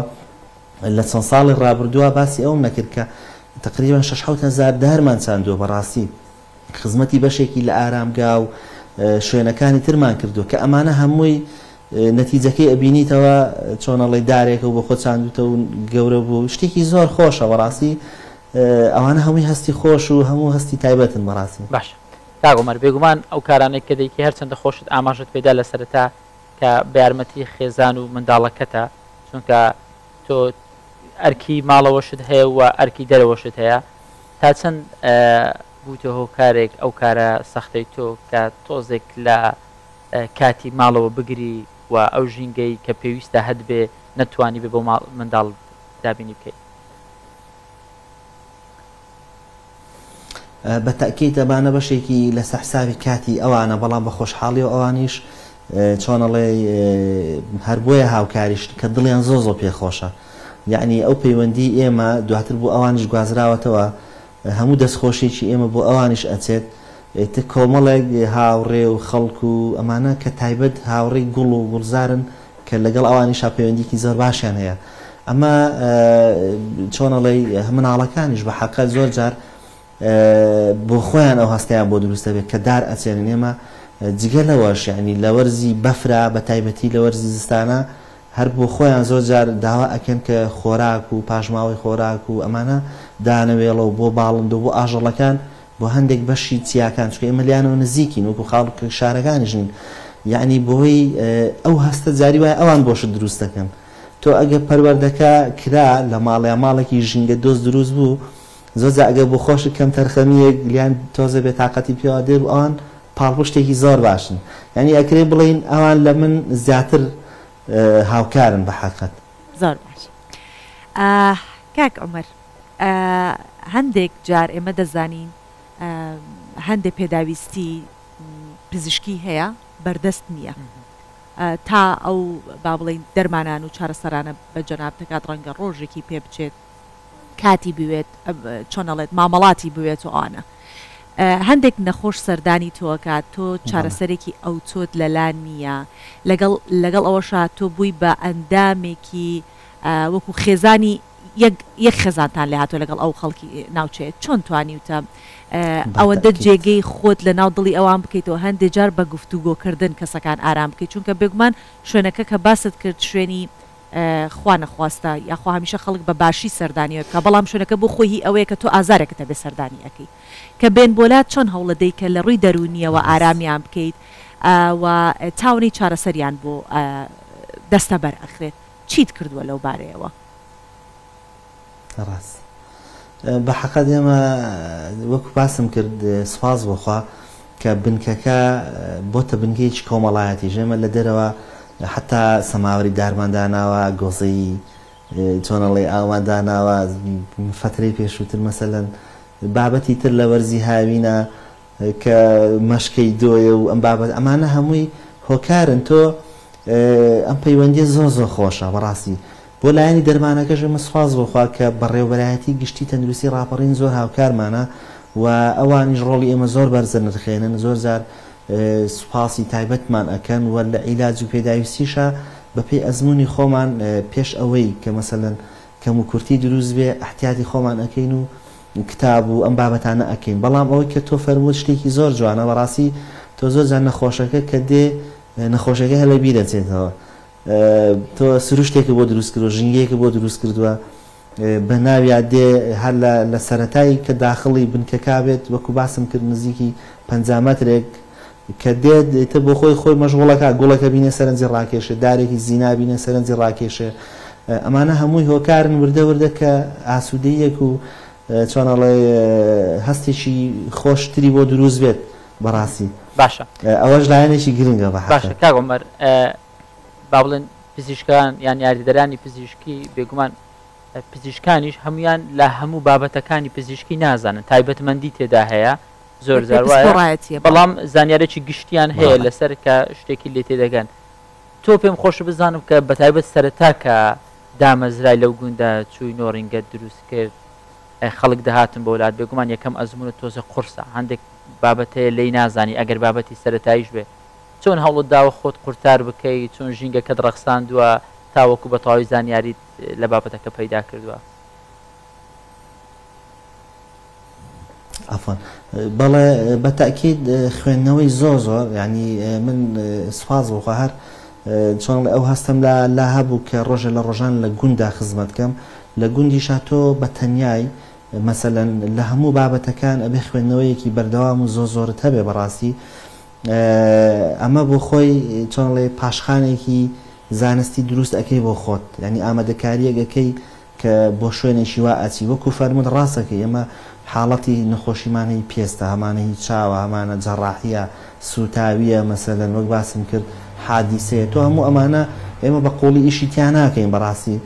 I: لە چەند ساڵی ڕابردووە باسی ئەوم نەکرد کە تقریبا 6,000 دارمان چاندووە بەڕاستی خزمەتی بەشێکی لە ئارامگا و شوێنەکانی ترمان کردو کە ئەمانە هەمووی نەتیجەکەی ئەبینیتەوە چۆنەڵی دارێکە و بە خۆ چاندوتە و گەورە بوو شتێکی زۆر خۆشە بەڕاستی ئەوانە هەمووی هەستی خۆش و هەموو هەستی تایبەتن بەڕاستی
A: باش کاگۆمەر بێگومان ئەو کارانێک کە دەیکە هەرچەندە خۆشت ئاماژت پێدا لە سەرەتا کە بە یارمەتی خێزان و منداڵەکەتە چونکە تۆ ئەرکی ماڵەوەشت هەیە و ئەرکی دەرەوەشت هەیە تا چەند بووتە هۆکارێک ئەو کارە سەختەی تۆ کە تۆزێک لە کاتی ماڵەوە بگری و ئەو ژینگەی کە پێویستە هەت بێ نەتوانی بێ بۆ منداڵ دابینی بکەیت
I: بە تاکید ئەبانە بەشێکی لە سەحساوی کاتی ئەوانە بەڵام بە خۆشحاڵی و ئەوانیش چۆنەڵێ هەر بۆیە هاوکاریش کە دڵیان زۆر پێخۆشە یعنی ئەو پەیوەندی ئێمە دواتر بۆ ئەوانش گوازراوەتەوە هەموو دەستخۆشێکی ئێمە بۆ ئەوانش ئەچێت کۆمەڵێک هاوڕێ و خەڵکو و ئەمانە کە تایبەت هاوڕێی گوڵ و گوڵزارن کە لەگەڵ ئەوانی شاپەیوەندیکی زۆر باشیان هەیە ئەمە چۆنەڵێ مناڵەکانیش بە حەقە زۆر جار بۆ خۆیان ئەو هەستیان بۆ دروستە بێت کە دار ئەچێنن ئێمە جگە لەوەش یعنی لە وەرزی بەفرا بە تایبەتی لە وەرزی زستانە هەر بۆ خۆیان زۆر جار داوا ئەکەن کە خۆراک و پاشماوەی خۆراک و ئەمانە دانەوێڵە و بۆ باڵند و بۆ ئاژەڵەکان بۆ هەندێک بەشی چیاکان چکە ئێمە لیانەوە نزیکین وەکو خاڵک شارەکانیژین یعنی بۆی ئەو هەستە جاری وایە ئەوان بۆشت دروست دەکەن تۆ ئەگە پەروەردەکە کرا لە ماڵەیە ماڵێکی ژینگە دۆست دروست بوو زۆر ئەگە بۆ خۆش کەم تەرخەمیەک لیان تۆزە بێت تااقەتی پێوا دێ ئەوان پاڵپشتێکی زۆر باشن یعنی ئەکرێ بڵین ئەوان لە من زیاتر هاوکارن بە حەقەت
B: زۆر باش کاک عومەر هەندێک جار ئێمە دەزانین هەندێک پێداویستی پزیشکی هەیە بەردەست نییە تا ئەو با بڵین دەرمانان و چارەسەرانە بە جەناب دەکات ڕەنگە ڕۆژێکی پێ بچێت کاتی بوێت چۆنەڵێت مامەڵاتی بوێت و ئانە هەندێک نەخۆش سەردانی تۆکات تۆ چارەسەرێکی ئەو تۆت لەلان نییە لەگەڵ ئەوەشا تۆ بووی بە ئەندامێکی وەکو خێزانی یەک خێزانتان لێ هاتۆ لەگەڵ ئەو خەڵکی ناوچێت چۆن توانی وتە ئەوەندە جێگەی خۆت لە ناو دڵی ئەوان بکەیتەوە هەندێک جار بە گفتوگۆکردن کەسەکان ئارام بکەیت چونکە بێگومان شوێنەکە کە باست کرد شوێنی خوا نەخواستە یاخوا هەمیشە خەڵک بە باشی سەردانیەوە کە بەڵام شوێنەکە بۆ خۆی ئەوەیە کە تۆ ئازارێکتە بێ سەردانی ئەەکەی کە بێن بۆلات چۆن هەوڵەدەی کە لە ڕووی دەرونیەوە ئارامیان بکەیت و تاونی چارەسەریان بۆ دەستە بەرئەخرێت چیت کردووە لەو بارەیەوە؟
I: ڕاست بە حەقەت ئێمە وەکو باسم کرد سوپاس بۆخوا کە بنکەکە بۆتە بنکەیەکی کۆمەڵایەتی ژێمە لە دەرەوە حتا سەماوەری دارمانداناوە گۆزەی چۆنەڵێ ئاواداناوە فترەی پێشووتر مەسەلەن بابەتی تر لە وەرزی هاوینە کە مەشکەی دۆیە و ئەم بابەت ئەمانە هەمووی هۆکارن تۆ ئەم پەیوەندی زۆر خۆشە بەڕاستی بۆ لایەنی دەرمانەکەش ئێمە سوپاس بۆخوا کە بەڕێوەبەرایەتی گشتی تەندروستی ڕاپەڕین زۆر هاوکارمانە و ئەوانیش ڕۆڵی ئێمە زۆر بەرزە نرخێنن زۆر جار سوپاسی تایبەتمان ئەکەن و لە عیلاج و پێداویستیشە بەپێی ئەزمموی خۆمان پێش ئەوەی کە مەسەلەن کەم و کورتی دروست بێ احتیاتی خۆمان ئەەکەین و کتاب و ئەم بابەتانە ئەەکەین بەڵام ئەوەی کە تۆ فەرمووت شتێکی زۆر جوانە بەڕاستی تۆ زۆر جان نەخۆشەکە کە دێ نەخۆشەکە هەلە بیرەچێتەوە تۆ سروشتێکە بۆ دروست کردو ژنگەیەکە بۆ دروست کردووە بە ناویان دێ هەر لە سەرەتایی کە داخڵی بنکەکە بێت وەکو باسم کرد نزیکی 50 مەترێک کە دێت بۆ خۆی مەشغوڵەکە گوڵەکە بینێ سەرنجی ڕاکێشە دارێکی زینا بینێ سەرنجی ڕاکێشە ئەمانە هەمووی هۆکارن وردە کە ئاسوودەیەک و چۆنەڵێ هەستێکی خۆشتری بۆ دروست بێت بەڕاستی
A: باشە
I: ئەوەش لایەنێکی گرنگە
A: باشە کاگۆمەر با بڵێن پزیشکان یان یاریدەرانی پزیشکی بێگومان پزیشکانیش هەمویان لە هەموو بابەتەکانی پزیشکی نازانن تایبەتمەندی تێدا هەیە زۆر زار وایە بەڵام زانیارێکی گشتیان هەیە لەسەر کە شتێکی لێ تێدەگەن تۆ پێم خۆش بزانم کە بە تایبەت سەرەتا کە دامەزرای لەو گوندە چووی نۆڕینگە دروست کرد خەڵک دەهاتن بۆ وڵات بێگومان یەکەم ئەزمونە تۆزە قورسە هەندێک بابەتەیە لی نازانی ئەگەر بابەتی سەرەتاییش بێ چۆن هەوڵت داوە خۆت قورتار بکەیت چۆن ژینگەکەت ڕەخساندووە تاوەکو بە تەواوی زانیاریت لە بابەتەکە پەیدا کردووە
I: عفوا بەڵێ بە تاکید خوێندنەوەی زۆر ینی من سوپاس بۆخوا هەر چۆن ئەو هەستم لا هەبوو کە ڕۆژە لە ڕۆژان لە گوندا خزمەت کەم لە گوندیشا تۆ بە تەنیای مەسەلەن لە هەموو بابەتەکان ئەبێ خوێندنەوەیەکی بەردەوام و زۆرت هەبێ بەڕاستی ئەمە بۆ خۆی چۆنڵێ پاشخانێکی زانستی دروست ئەەکەی بۆ خۆت ینی ئامادەکاریەکەی کە بۆ شوێنێکی وا ئەچی وەکو فەرمووت ڕاستەکەی ئێمە حاڵەتی نەخۆشیمانەی پێستە هەمانە هیچ چاوە هەمانە جەڕاحیە سوتاویە مەسەلەن وەک باسم کرد حادیسەیە تۆ هەموو ئەمانە ئێمە بە قوڵی ئیشی تیان ناکەین بەڕاستی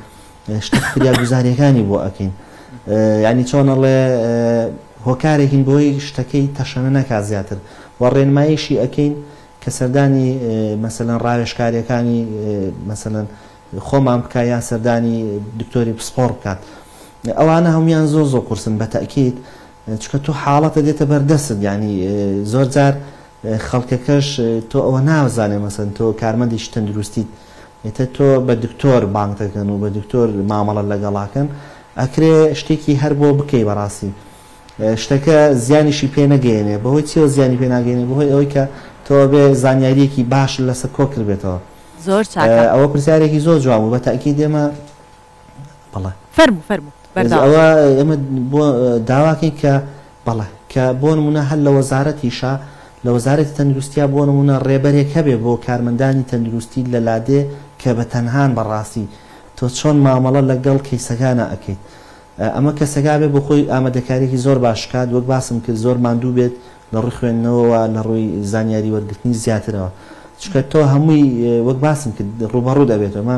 I: شتە فریاگوزاریەکانی بۆ ئەەکەین ینی چۆنەڵێ هۆکارێکین بۆی شتەکەی تەشەنە نەکات زیاتر وە ڕێنماییشی ئەەکەین کە سەردانی مەسەلەن ڕاوێشکاریەکانی مەسەلەن خۆمان بکە یان سەردانی دکتۆری پسپۆڕ بکات ئەوانە هەمویان زۆر قورسن بە تەکید چکە تۆ حاڵەتە دێتە بەردەست ینی زۆر جار خەڵکەکەش تۆ ئەوە ناوزانێ مەسەن تۆ کارمەندێکی تەندروستیت ئێتە تۆ بە دکتۆر بانگ دەکەن و بە دکتۆر مامەڵە لەگەڵاکەن ئەکرێ شتێکی هەر بۆ بکەی بەڕاستی شتەکە زیانیشی پێ نەگەێنێ بەهۆی چیەوە زیانی پێ ناگەێنێ بەهۆی ئەوەی کە تۆ بێ زانیاریەکی باش لەسەر کۆ کرد بێتەوە
B: زۆر
I: ئەوە پرسیارێکی زۆر جوان بوو بە تاکید ئێمە بەڵێ
B: فەرموو
I: ئەوە ئێمە بۆ داواکەین کە بەڵێ کە بۆ نمونە هەر لە وەزارەتیشە لە وەزارەتی تەندروستیە بۆ نمونە ڕێبەرێک هەبێ بۆ کارمەندانی تەندروستی لە لادێ کە بە تەنهان بەڕاستی تۆ چۆن مامەڵە لەگەڵ کەیسەکانە ئەەکەیت ئەمە کەسەکا بێ بۆ خۆی ئامادەکارێکی زۆر باشکات وەک باسم کرد زۆر ماندوو بێت لە ڕووی خوێندنەوەەوە لە ڕووی زانیاری وەرگرتنی زیاترەوە چکە تۆ هەمووی وەک باسم کرد ڕوبەڕوو دەبێت ئەمە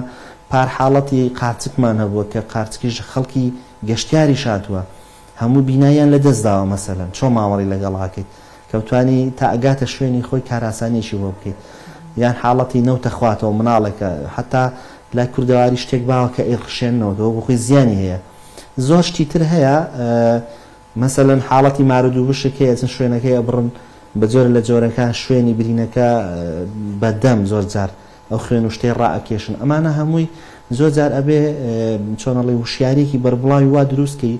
I: پار حاڵەتی قارچکمان هەبووە کە قارچکیش خەڵکی گەشتیاری شاتووە هەموو بینایان لە دەستداوە مەسەلەن چۆن ماوەڕی لەگەڵاکەیت کەوتانی تا ئەگاتە شوێنی خۆی کاراسانێکی بۆ بکەیت یان حاڵەتی نەوتە خواتەوە مناڵێکە حتا لای کوردەواری شتێک باوە کە ئێڕخشێنەوە بۆ خۆی زیانی هەیە زۆر شتی تر هەیە مەسەلەن حاڵەتی مارودوو بشکەیە چەند شوێنەکەی ئەبڕن بە جۆرە لە جۆرەکان شوێنی برینەکە بەدەم زۆر جار ئەو خوێن و شتەی ڕائەکێشن ئەمانە هەمووی زۆر جار ئەبێ چۆنەڵی وشیارێکی بەربڵاوی وا دروستکەی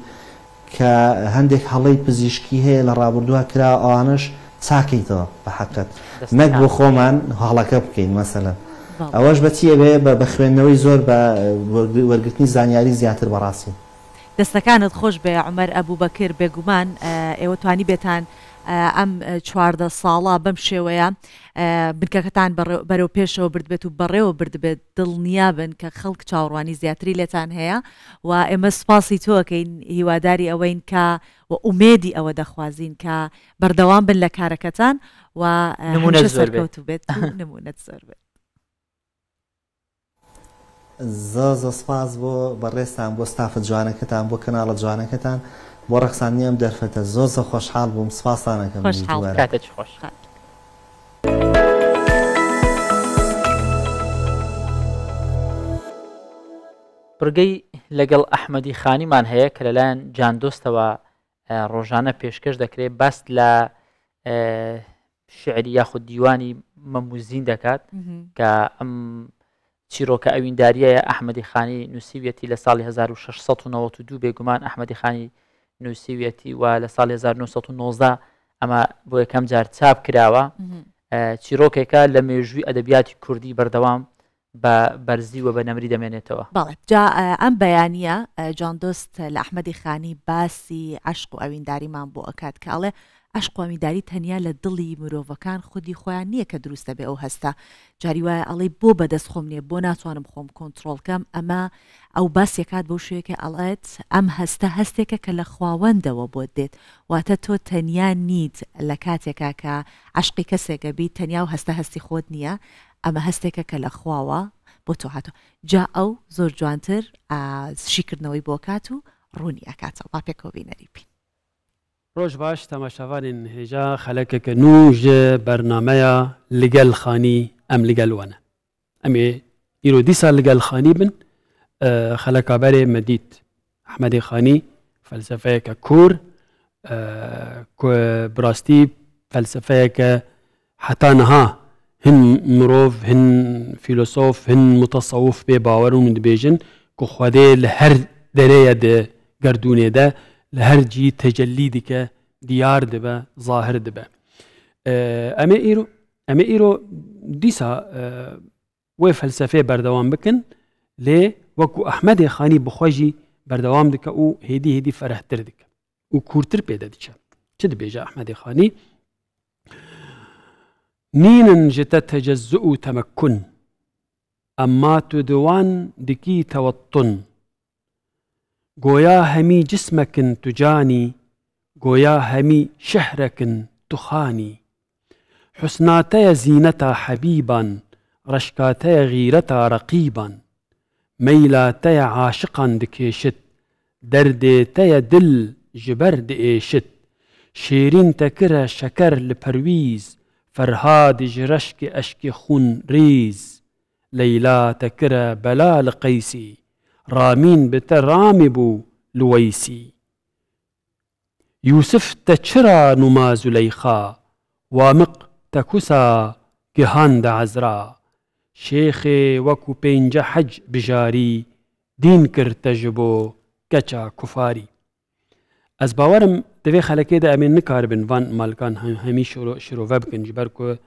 I: کە هەندێک هەڵەی پزیشکی هەیە لە ڕابردووە کرا ئەوانش چاکەیتەوە بە حەقەت نەک بۆ خۆمان هەڵەکە بکەین مەسەلەن ئەوەش بەچیە بێ بە خوێندنەوەی زۆر بە وەرگرتنی زانیاری زیاتر بەڕاستی
B: دەستەکانت خۆش بێ عومەر ئەبوو بەکر بێگومان ئێوە توانی بێتان ئەم چواردە ساڵە بەم شێوەیە بنکەکەتان بەرەو پێشەوە بردبێت و بەڕێوە بردبێت دڵنیا بن کە خەڵک چاوەڕوانی زیاتری لێتان هەیە و ئێمە سپاسی تۆکەین هیواداری ئەوەین کە و ئومێدی ئەوە دەخوازین کە بەردەوام بن لە کارەکەتان و
A: نمونە زۆر
B: بێت نمونەت زۆر بێت.
I: زۆر سپاس بۆ بەڕێستان بۆ ستافە جوانەکەتان بۆ کەناڵە جوانەکەتان بۆ ڕەخسانی ئەم دەرفەتە زۆر خۆشحاڵ بووم سپاسانەکەم.
A: کاتێکی خۆش. بڕگەی لەگەڵ ئەحمەدی خانیمان هەیە کە لەلایەن جاندۆستەوە ڕۆژانە پێشکەش دەکرێت بەست لە شعری یاخود دیوانی مەموزین دەکات کە ئەم چیرۆکە ئەوینداریە ئەحمەدی خانی نووسیویەتی لە ساڵی 1692 بێگومان ئەحمەدی خانی نووسیویەتی و لە ساڵی 1990 ئەمە بۆ یەکەم جار چاپ کراوە. چیرۆکێکە لە مێژووی ئەدەبیاتی کوردی بەردەوام بە بەرزی و بە نەمری دەمێنێتەوە.
B: بەڵێ جا ئەم بەیانیە جاندۆست لە ئەحمەدی خانی باسی عشق و ئەوینداریمان بۆ ئەکات کاڵێ عشق و ئەوینداری تەنیا لە دڵی مرۆڤەکان خودی خۆیان نییە کە دروستە بێ ئەو هەستە. جاری وایە ئەڵێ بۆ بەدەست خۆم نییە بۆ ناتوانم خۆم کۆنتترۆلکەم ئەمە ئەو باسیەکات بەو شوەیەکە ئەڵێت ئەم هەستە هەستێکە کە لە خواوەندەوە بۆ دێت واتە تۆ تەنیا نیت لە کاتێکا کە عشقی کەسێکە بیت تەنیا و هەستە هەستی خۆت نییە ئەمە هەستێکە کە لە خواوە بۆ تۆ هاتۆ. جا ئەو زۆر جوانتر شیکردنەوەی بۆ کات و ڕوونی ئەکاتەوە با پێکۆبینەری بین.
J: ڕۆژ باش تەماشاوانین هێژا خەلەکێکە نوژ بەرنامەیە لەگەڵ خانی ئەم لەگەڵوانە ئەمێ ئیرۆ دیسا لەگەڵ خانی بن خەلەکابەرێ مەدیت ئەحمەدی خانی فەلسفەیەکە کوور براستی فەلسفەیەکە حتا نەها هەن مرۆڤ هەن فیلۆسۆف هەن متەسەوف بێ باوەڕون دەبێژن کە خودێ لە هەر دەرەیە گەردونێدا لە هەرجی تەجەلی دیکە دیار دەبە ظاهر دەبە. ئەمە ئیرۆ دیسا وێ فەلسفێ بەردەوام بکن لێ وەکو ئەحمەدی خانی بخۆژی بەردەوام دکە و هێدی فەرەحتر دکە و کوورتر پێدە دچە. چ دەبێژە ئەحمەدی خانی؟ نینن جتە تەجەزؤ و تەمەکن ئەمما تو دوان دکی تەوەتن گۆیا هەمی جسمەکن تو جانی گۆیا هەمی شەهرەکن تو خانی حوسناتەیە زینەتە حەبیبان ڕەشکاتەیە غیرەتە ڕەقیبان مەیلاتەیە عاشقان دکێشت دەردێتەیە دل ji ber diêşit şêrîn te kire şeker li perwîz ferhadî ji reşkê eşkê xûn rêz leyla te kire bela li qeysî ramîn bi te ramî bû li weysî yûsif te çira nûma Züleyxa wamiq te kusa gihan de ezra şêxê wekû pênce hec bijarî dîn kir te ji bo keça kufarî. Ez bawerim divê xelekê de em ê nikaribin van malkan hemî şirove bikin ji ber ku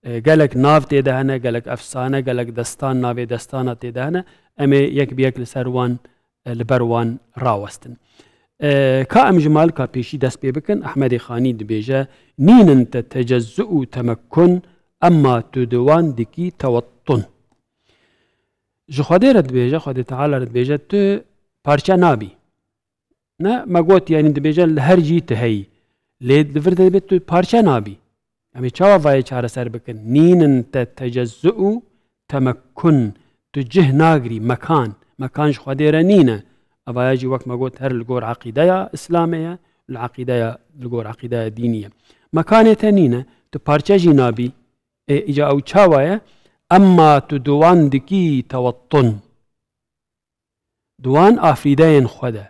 J: gelek nav têde hene gelek efsane gelek destan navê destana têde hene em ê yek bi yek li ser wan li ber wan rawestin. Ka em ji malka pêşî dest pê bikin Ehmedê Xanî dibêje nînin te tecezzû û temekkun emma tu di wan dikî tewettun. Ji Xwedê re dibêje Xwedê Teala re dibêje tu parça nabî. Ne me got yanî dibêje li her cî tu heyî lê li vir de dibêt tu parça nabî. Em ê çawa vayê çareser bikin nînin te tecezzû û temekkun tu cih nagirî mekan ji Xwedê re nîne. Evaya jî wek me got her li gor eqîdeya İslamê ye li eqîdeya li gor eqîdeya dînî ye. Mekanê te nîne tu parça jî nabî îca ew çawa ye emma tu di wan dikî tewettun. Di wan afrîdeyên xwe de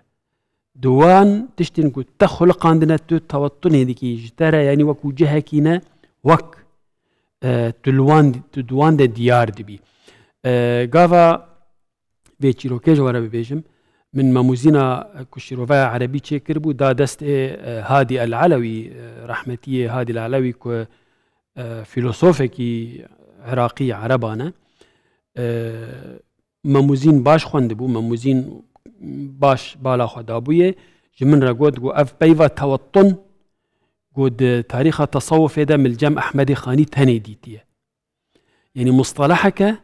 J: di wan tiştên ku te xulqandine tu tewettunê dikî ji te re yanî wekû cihekî ne wek tu di wan de diyar dibî. Gava vê çîrokê ji were bibêjim min memûzîna ku şîroveya erebî çêkir bû da destê Hadî el-Alewî rehmetiyê Hadî el-Alewî ku fîlosofekî Iraqî Ereban e memûzîn baş xwendibû memûzîn baş bala xwe dabûye ji min re got got ev peyva tewettun قد تاريخ التصوف هذا من الجم أحمد خاني تهني ديتيه يعني مصطلحك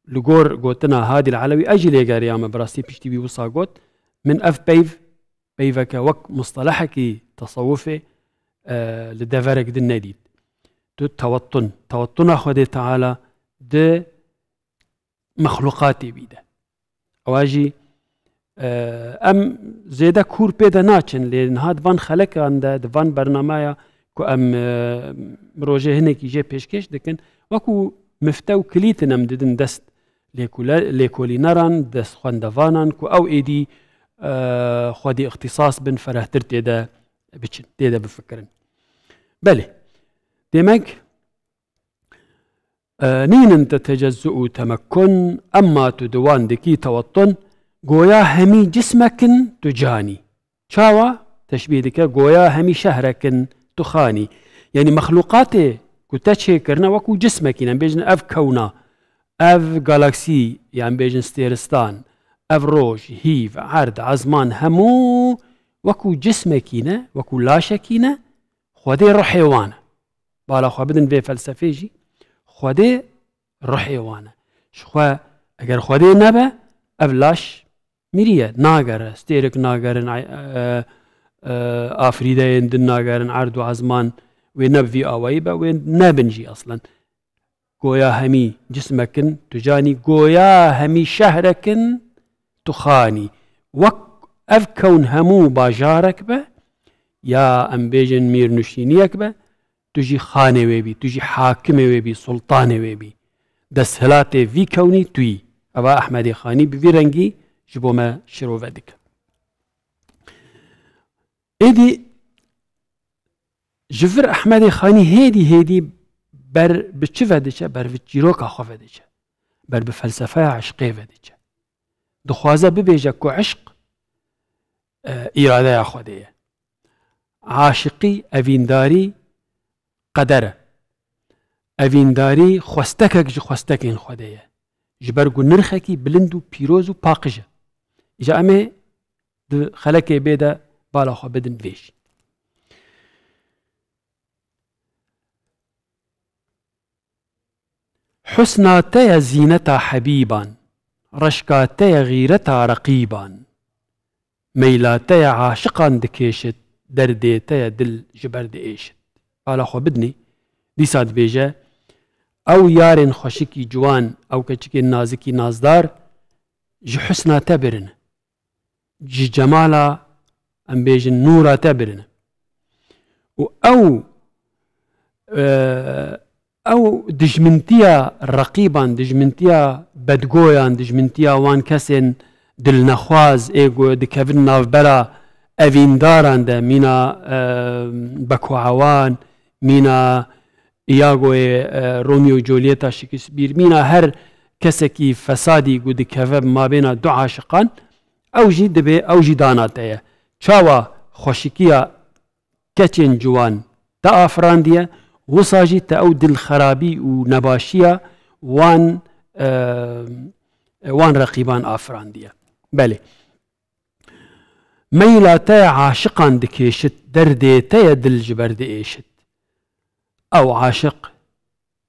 J: لقور قوتنا هادي العلوي أجي لي قاريام براسي بيشتي بيوصا قوت من أف بيفك وك مصطلحك تصوفي لدفرك دي النديد دو توطن أخوة تعالى دي مخلوقاتي بيده أواجي ام زيدا كور بيدا ناچن لان هاد فان خلق عند فان برنامه كو ام روجه هنيك جي بيشكش دكن وكو مفتاو كليتنا مددن دست ليكولي نران دست خواندفانان كو او ايدي خودي اختصاص بن فرهتر تيدا بچن تيدا بفكرن بله ديمك نين انت تجزؤ تمكن اما تدوان دكي توطن گویا همی جسمکن تو جانی چاوا تشبیه دکه گویا همی شهرکن تو خانی یعنی مخلوقات کتا چه کرنا وکو جسمکین هم بیجن اف کونا اف گالاکسی یعنی بیجن ستیرستان اف روش هیو عرض عزمان همو وکو جسمکینه وکو لاشکینه خوده رو حیوانه بالا خواه بدن به فلسفه جی خوده رو حیوانه شخوا اگر خوده نبه اف لاش میریه ناگره ستیرک ناگرن آفریده دن ناگرن عرض و عزمان و نبوی آوایی با و نبنجی اصلا گویا همی جسمکن تجانی گویا همی شهرکن تخانی وک اف کون همو باجارک با یا ام بیجن میر نشینیک با تجی خانه وی بی تجی حاکمه وی بی سلطانه وی بی دستهلات وی کونی توی اوه احمد خانی بوی رنگی جبو ما شروع ودك ايدي جفر احمد خاني هيدي بر بچه ودچه بر جيروكا خو ودچه بر بفلسفه عشقي ودچه دخوازه ببيجه كو عشق اراده خوديه عاشقي اوينداري قدره اوينداري خوستكك خوستكين خوديه جبرگو نرخكي بلندو بيروزو باقجه إجا أمي خلقه بيدا بالا خو بدن فيش حسناتي زينتا حبيبا رشكاتي غيرتا رقيبا ميلاتي عاشقا دكيشت درديتي دل جبرد ايشت بالا خو بدني دي ساد بيجا او يارن خوشكي جوان او كچكي نازكي نازدار جي حسناتا برن جي جمالا ام بيجن نورا تبرن او دجمنتيا رقيبا دجمنتيا بدگويان دجمنتيا وان كسن دل نخواز ايگو دكفن نافبلا اوين داران ده مينا بكوعوان مينا اياغو روميو جوليتا شكسبير مينا هر كسكي فسادي قد كفب ما بين دو عاشقان او جي دبي او جي داناتيه چاوا خوشكيا كچن جوان تا افرانديه وصاجي تا او دل خرابي ونباشيه وان رقيبان افرانديه بله ميلاتا عاشقا دكيشت درديتا دل جبرد ايشت او عاشق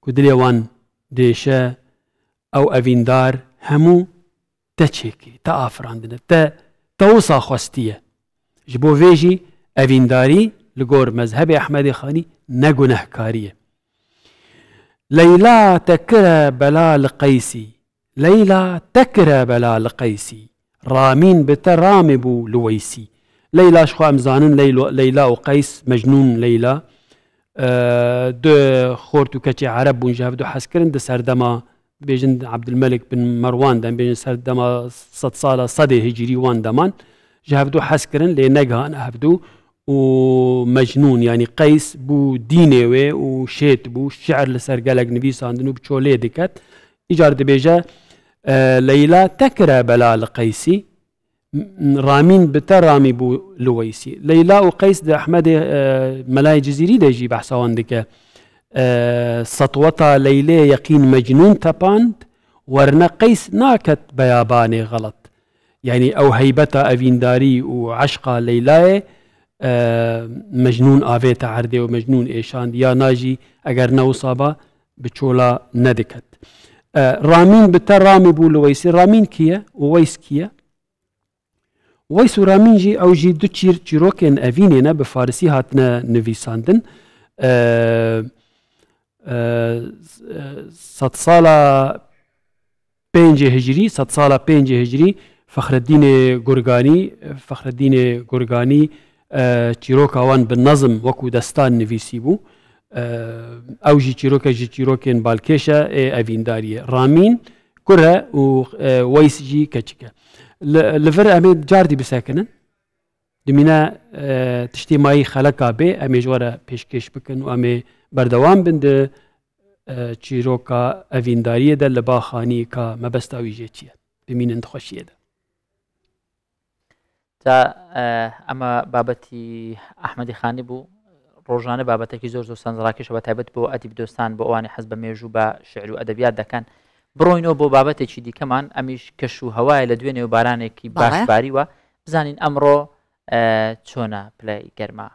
J: كدلي وان ديشا او اويندار همو تچيكي تا افراندنه تا وصا خوستيه جبو فيجي اوينداري لغور مذهب احمد خاني نگنهكاريه ليلى تكرى بلا لقيسي ليلى تكرى بلا لقيسي رامين بترامبو لويسي ليلى شخو امزانن ليلى وقيس مجنون ليلى دو خورتو كتي عرب ونجاف دو حسكرن دو سردما بيجن عبد الملك بن مروان دان بيجن سردما صد صالة صدي هجري وان دمان جاف دو حسكرن لنقهان هفدو ومجنون يعني قيس بو دينيوي وشيت بو شعر لسرقالك نبي ساندنو بچولي دكت إجار دي بيجا ليلى تكرى بلا لقيسي رامين بترامي بو لويسي ليلى وقيس ده أحمد ملاي جزيري ده يجي بحثوان دكا سطوطة ليلى يقين مجنون تباند ورنا قيس ناكت بياباني غلط يعني أو هيبتا أفينداري وعشقة ليلى مجنون ئاوێتە عەردێ و مەجنون ئێشاند یا ناژی ئەگەر نەوسابە بچۆلا نەدەکەت. رامین بتە ڕامی بوو لە وەیسی. رامین کیە و وەیس کیە؟ وەیس و رامینجی ئەوژی دوو چیرۆکێن ئەڤینێنە بە فارسی هاتنە نویساندن. 100 ساڵە 5 هجری 100 ساڵە 5 هجری فەخرەدینێ گورگانی چیرۆکاوان بە نەزم وەکو دەستان نویسی بوو. ئەوژی چیرۆکەژی چیرۆکێن بالکێشە ئەڤینداریە. رامین کورە و وەیسجی کەچکە. لەڤەر ئەمێ جاردی بسەکەنن دمینە تشتی مایی خەلەکا بێ ئەمێ ژوەرە پێشکەش بکەن و ئەمێ بەردەوام بندە چیرۆکە ئەڤینداریەدا لە باخانی کە مەبەستاویژێ چییە بمینن خۆشیەدا.
A: تا ئەمە بابەتی ئەحمەدی خانی بوو. ڕۆژانە بابەتێکی زۆر سەنجڕاکێشە بە تایبەت بۆ ئەدیب دۆستان بۆ ئەوانی حەز بە مێژوو بە شعر و ئەدەبیات دەکەن. بڕۆینەوە بۆ بابەتێکی دیکەمان ئەمیش کەش و هەوایە لە دوێنێ و بارانێکی باشباریوە. بزانین ئەمڕۆ چۆنە پلەی گەرما.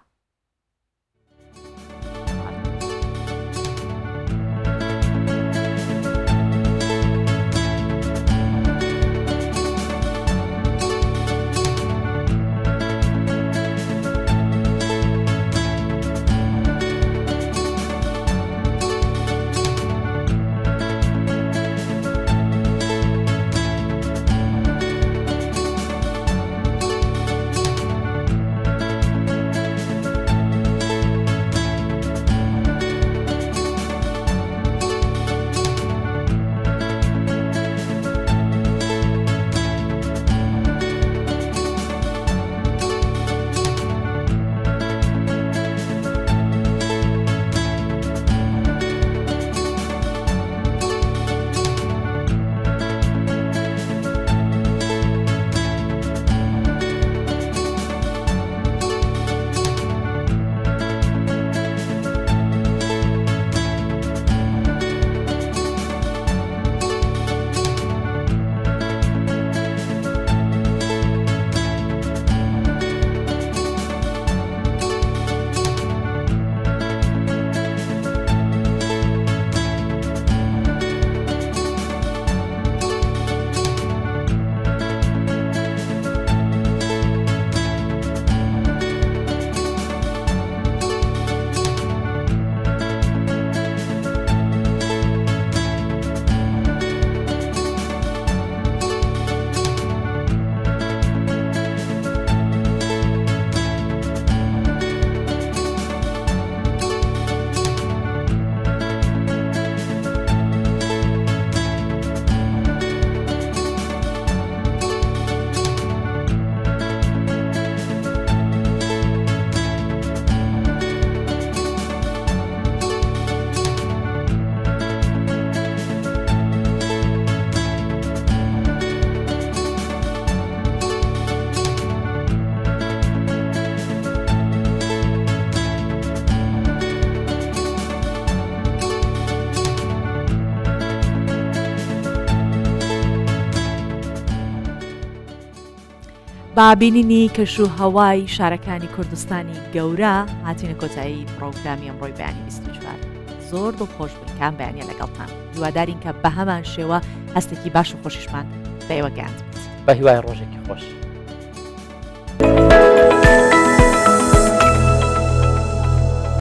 B: بابینینی کەش و هەوای شارەکانی کوردستانی گەورە هاتینە کۆتایی پرۆگرامی ئەمڕۆی بەیانی 24. زۆر دڵخۆش بووین کام بەیانیە لەگەڵتان. هیوادارین کە بە هەمان شێوە هەستێکی باش و خۆشیشمان بە ئێوە گەیاند بێت.
A: بە هیوای ڕۆژێکی خۆش.